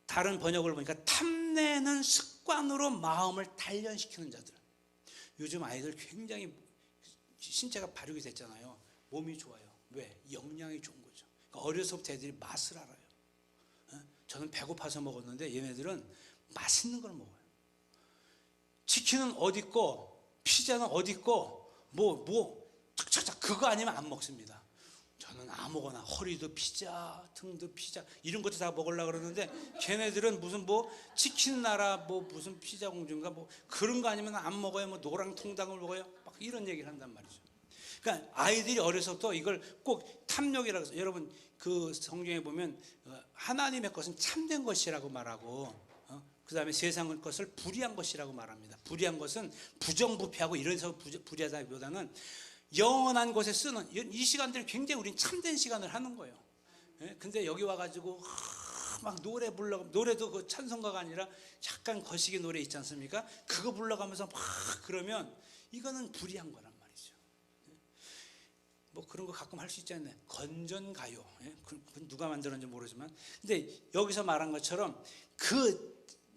다른 번역을 보니까 탐내는 습관으로 마음을 단련시키는 자들. 요즘 아이들 굉장히 신체가 발육이 됐잖아요. 몸이 좋아요. 왜? 영양이 좋은 거죠. 그러니까 어려서부터 애들이 맛을 알아요. 저는 배고파서 먹었는데 얘네들은 맛있는 걸 먹어요. 치킨은 어디 있고, 피자는 어디 있고, 착착착 그거 아니면 안 먹습니다. 저는 아무거나 허리도 피자, 등도 피자, 이런 것도 다 먹으려고 그러는데 걔네들은 무슨 치킨 나라 무슨 피자 공주인가 그런 거 아니면 안 먹어요. 노랑 통닭을 먹어요. 막 이런 얘기를 한단 말이죠. 그러니까 아이들이 어려서부터 이걸 꼭 탐욕이라고 해서, 여러분 그 성경에 보면 하나님의 것은 참된 것이라고 말하고, 그 다음에 세상의 것을 불의한 것이라고 말합니다. 불의한 것은 부정부패하고 이래서 불의하다기보다는 영원한 것에 쓰는, 이 시간들이 굉장히 우린 참된 시간을 하는 거예요. 근데 여기 와가지고 막 노래 불러, 노래도 그 찬송가가 아니라 약간 거시기 노래 있지 않습니까? 그거 불러가면서 막 그러면 이거는 불의한 거란 말이에요. 그런 거 가끔 할 수 있잖아요. 건전가요. 그건 누가 만들었는지 모르지만. 근데 여기서 말한 것처럼 그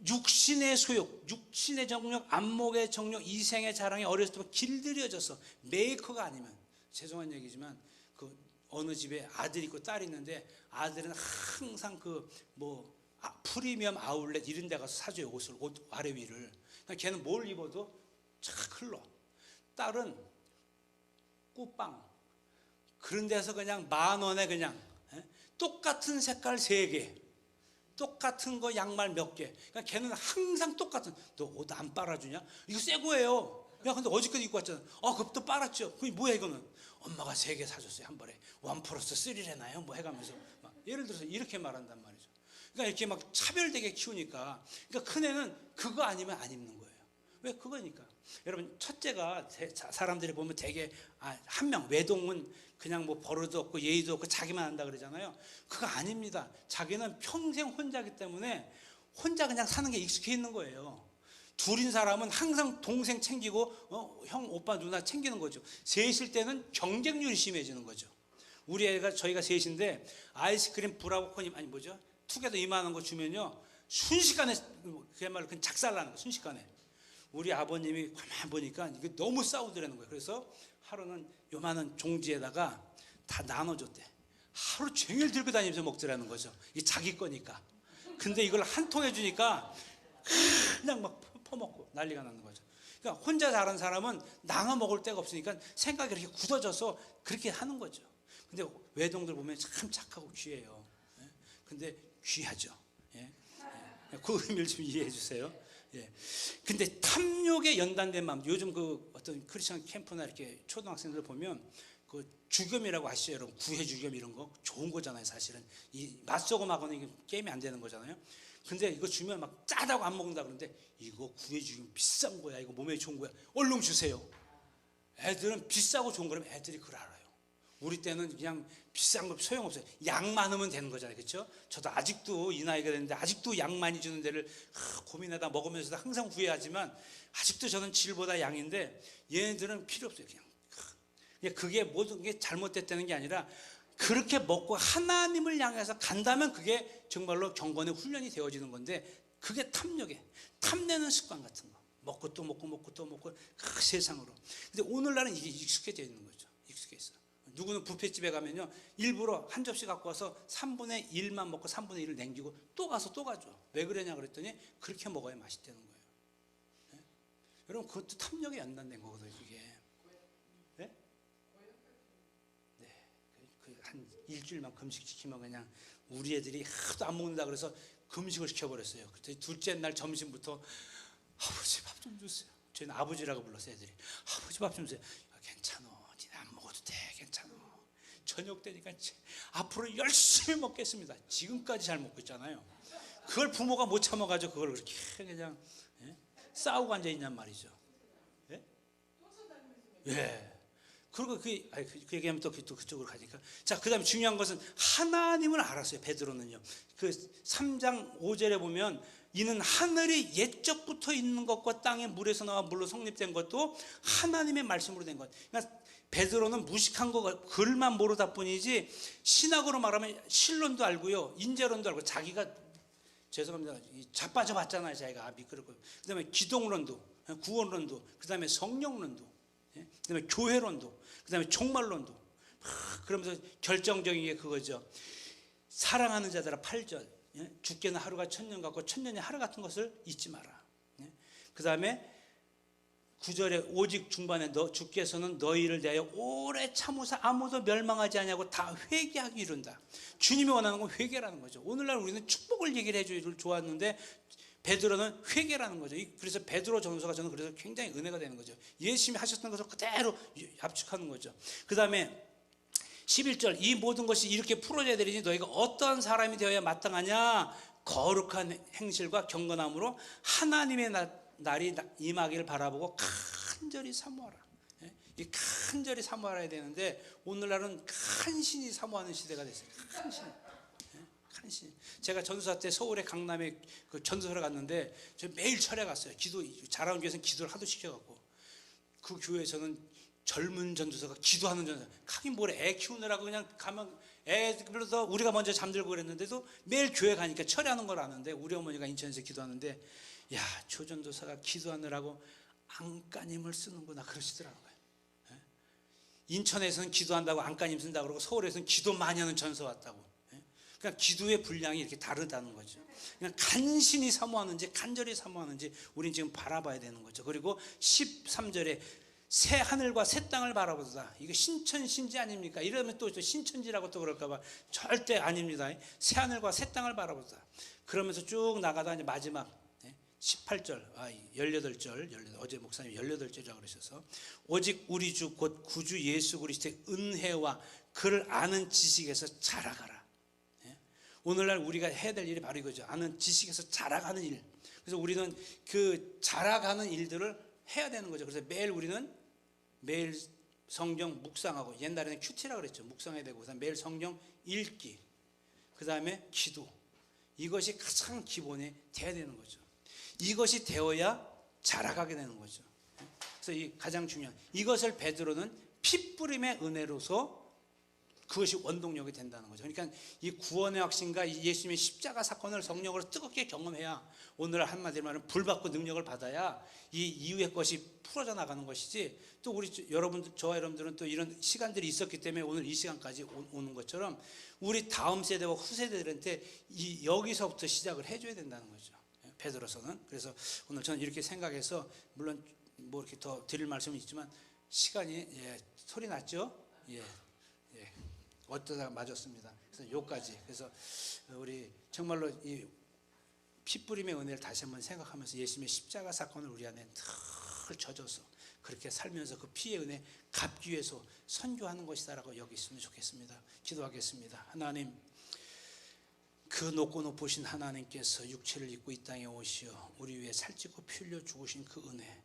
육신의 소욕, 육신의 정욕, 안목의 정욕, 이생의 자랑이 어렸을 때부터 길들여져서, 메이커가 아니면, 죄송한 얘기지만 그 어느 집에 아들이 있고 딸이 있는데, 아들은 항상 프리미엄 아울렛 이런 데 가서 사줘요. 옷 아래 위를. 그러니까 걔는 뭘 입어도 착 흘러. 딸은 꾸빵 그런 데서 그냥 10,000원에 그냥 똑같은 색깔 3개, 똑같은 거 양말 몇 개. 그러니까 걔는 항상 똑같은. 너 옷 안 빨아주냐? 이거 새 거예요. 야, 근데 어저께도 입고 왔잖아. 그것도 빨았죠. 그게 뭐야 이거는? 엄마가 3개 사줬어요. 한 번에 1+3래나요? 해가면서 막 예를 들어서 이렇게 말한단 말이죠. 그러니까 이렇게 막 차별되게 키우니까, 그러니까 큰애는 그거 아니면 안 입는 거예요. 왜? 그거니까. 여러분, 첫째가 사람들이 보면 되게 한 명, 외동은 그냥 버릇도 없고 예의도 없고 자기만 한다 그러잖아요. 그거 아닙니다. 자기는 평생 혼자기 때문에 혼자 그냥 사는 게 익숙해 있는 거예요. 둘인 사람은 항상 동생 챙기고 형, 오빠, 누나 챙기는 거죠. 셋일 때는 경쟁률이 심해지는 거죠. 우리 애가, 저희가 셋인데 아이스크림 브라보콘이 투게더 이만한 거 주면요, 순식간에, 그야말로 그냥 작살나는 거예요. 순식간에. 우리 아버님이 가만 보니까 이게 너무 싸우더라는 거예요. 그래서 하루는 요만한 종지에다가 다 나눠줬대. 하루 종일 들고 다니면서 먹더라는 거죠. 이게 자기 거니까. 근데 이걸 한 통에 주니까 그냥 막 퍼먹고 난리가 나는 거죠. 그러니까 혼자 자란 사람은 나눠 먹을 데가 없으니까 생각이 이렇게 굳어져서 그렇게 하는 거죠. 근데 외동들 보면 참 착하고 귀해요. 근데 귀하죠. 그 의미를 좀 이해해 주세요. 근데 탐욕에 연단된 마음, 요즘 그 어떤 크리스천 캠프나 이렇게 초등학생들 보면 그 주겸이라고 아시죠, 여러분? 구해 주겸 이런 거 좋은 거잖아요, 사실은. 이 맛소금하고는 이게 게임이 안 되는 거잖아요. 근데 이거 주면 막 짜다고 안 먹는다 그러는데, 이거 구해 주겸 비싼 거야, 이거 몸에 좋은 거야, 얼른 주세요. 애들은 비싸고 좋은 거라면 애들이 그걸 알아요. 우리 때는 그냥 비싼 거 소용없어요. 양 많으면 되는 거잖아요. 그렇죠? 저도 아직도 이 나이가 됐는데 아직도 양 많이 주는 데를 고민하다 먹으면서도 항상 후회하지만, 아직도 저는 질보다 양인데 얘네들은 필요 없어요. 그냥 그게 모든 게 잘못됐다는 게 아니라, 그렇게 먹고 하나님을 향해서 간다면 그게 정말로 경건의 훈련이 되어지는 건데, 그게 탐내는 습관 같은 거, 먹고 또 먹고 먹고 또 먹고 그 세상으로. 근데 오늘날은 이게 익숙해져 있는 거죠. 익숙해 있어. 누구는 뷔페집에 가면요 일부러 한 접시 갖고 와서 3분의 1만 먹고 3분의 1을 남기고 또 가서 또 가죠. 왜 그러냐 그랬더니 그렇게 먹어야 맛있다는 거예요. 네? 여러분 그것도 탐욕에 연관된 거거든요. 그게 네? 네. 한 일주일만 금식 시키면 그냥 우리 애들이 하도 안 먹는다 그래서 금식을 시켜버렸어요. 그때 둘째 날 점심부터 아버지 밥 좀 주세요. 저희는 아버지라고 불렀어요. 애들이 아버지 밥 좀 주세요. 괜찮아, 니네 안 먹어도 돼, 괜찮아. 저녁 되니까 앞으로 열심히 먹겠습니다. 지금까지 잘 먹고 있잖아요. 그걸 부모가 못 참아가지고 그걸 그렇게 그냥 싸우고 앉아 있냔 말이죠. 예? 예. 그리고 그 얘기하면 또 그쪽으로 가니까. 자, 그 다음에 중요한 것은 하나님을 알았어요. 베드로는요. 그 3장 5절에 보면 이는 하늘이 옛적부터 있는 것과 땅의 물에서 나와 물로 성립된 것도 하나님의 말씀으로 된 것. 그러니까 베드로는 무식한 거 글만 모르다 뿐이지 신학으로 말하면 신론도 알고요. 인재론도 알고 자기가 죄송합니다. 자빠져 봤잖아요. 자기가 미끄럽고. 그 다음에 기독론도 구원론도 그 다음에 성령론도 그 다음에 교회론도 그 다음에 종말론도 그러면서 결정적인 게 그거죠. 사랑하는 자들아 8절 죽게는 하루가 천년 같고 천년이 하루 같은 것을 잊지 마라. 그 다음에 9절에 오직 중반에 주께서는 너희를 대하여 오래 참으사 아무도 멸망하지 않냐고 다 회개하기 이른다. 주님이 원하는 건 회개라는 거죠. 오늘날 우리는 축복을 얘기를 해주기를 좋았는데 베드로는 회개라는 거죠. 그래서 베드로 전서가 저는 그래서 굉장히 은혜가 되는 거죠. 예수님이 하셨던 것을 그대로 압축하는 거죠. 그 다음에 11절 이 모든 것이 이렇게 풀어져야 되리니 너희가 어떠한 사람이 되어야 마땅하냐. 거룩한 행실과 경건함으로 하나님의 날이 임하기를 바라보고 간절히 사모하라. 이 간절히 사모하라야 되는데 오늘날은 간신히 사모하는 시대가 됐어요. 간신히. 제가 전도사 때 서울의 강남에 그 전도사를 갔는데 저 매일 철회 갔어요. 잘하는 교회에서는 기도를 하도 시켜갖고 그 교회에서는 젊은 전도사가 기도하는 전도사. 하긴 뭐래, 애 키우느라고 그냥 가면 애 불러서 우리가 먼저 잠들고 그랬는데도 매일 교회 가니까 철회하는 걸 아는데 우리 어머니가 인천에서 기도하는데 야, 조전도사가 기도하느라고 안간힘을 쓰는구나 그러시더라고요. 인천에서는 기도한다고 안간힘 쓴다고 그러고 서울에서는 기도 많이 하는 전서 왔다고. 그러니까 기도의 분량이 이렇게 다르다는 거죠. 그냥 간신히 사모하는지 간절히 사모하는지 우린 지금 바라봐야 되는 거죠. 그리고 13절에 새 하늘과 새 땅을 바라보다. 이거 신천신지 아닙니까? 이러면 또 신천지라고 또 그럴까봐 절대 아닙니다. 새 하늘과 새 땅을 바라보다. 그러면서 쭉 나가다 이제 마지막 18절, 18절, 어제 목사님 18절이라고 그러셔서 오직 우리 주 곧 구주 예수 그리스도의 은혜와 그를 아는 지식에서 자라가라. 오늘날 우리가 해야 될 일이 바로 이거죠. 아는 지식에서 자라가는 일. 그래서 우리는 그 자라가는 일들을 해야 되는 거죠. 그래서 매일 성경 묵상하고 옛날에는 큐티라고 그랬죠. 묵상해야 되고 그다음에 매일 성경 읽기, 그 다음에 기도. 이것이 가장 기본이 돼야 되는 거죠. 이것이 되어야 자라가게 되는 거죠. 그래서 이 가장 중요한 이것을 베드로는 핏부림의 은혜로서 그것이 원동력이 된다는 거죠. 그러니까 이 구원의 확신과 이 예수님의 십자가 사건을 성령으로 뜨겁게 경험해야 오늘 한마디로 말하면 불받고 능력을 받아야 이 이후의 것이 풀어져 나가는 것이지. 또 우리 여러분들, 저와 여러분들은 또 이런 시간들이 있었기 때문에 오늘 이 시간까지 오는 것처럼 우리 다음 세대와 후세대들한테 여기서부터 시작을 해줘야 된다는 거죠. 베드로서는. 그래서 오늘 저는 이렇게 생각해서 물론 뭐 이렇게 더 드릴 말씀은 있지만 시간이 소리 났죠? 예. 어쩌다가 맞았습니다. 그래서 요까지. 그래서 우리 정말로 이 핏부림의 은혜를 다시 한번 생각하면서 예수님의 십자가 사건을 우리 안에 늘 젖어서 그렇게 살면서 그 피의 은혜 갚기 위해서 선교하는 것이다라고 여기있으면 좋겠습니다. 기도하겠습니다. 하나님, 그 높고 높으신 하나님께서 육체를 입고 이 땅에 오시어 우리 위해 살찌고 피 흘려 죽으신 그 은혜,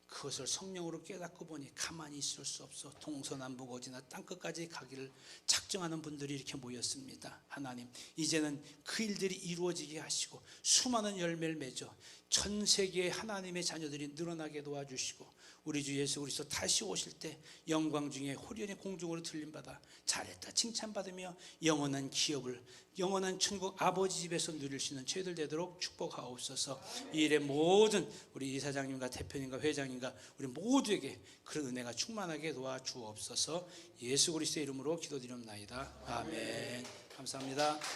그것을 성령으로 깨닫고 보니 가만히 있을 수 없어 동서남북 어디나 땅끝까지 가기를 작정하는 분들이 이렇게 모였습니다. 하나님, 이제는 그 일들이 이루어지게 하시고 수많은 열매를 맺어 전 세계의 하나님의 자녀들이 늘어나게 도와주시고 우리 주 예수 그리스도 다시 오실 때 영광 중에 호련히 공중으로 들림받아 잘했다 칭찬받으며 영원한 기업을 영원한 천국 아버지 집에서 누릴 수 있는 저희들 되도록 축복하옵소서. 이 일에 모든 우리 이사장님과 대표님과 회장님과 우리 모두에게 그런 은혜가 충만하게 도와주옵소서. 예수 그리스도의 이름으로 기도드립나이다. 아멘. 감사합니다.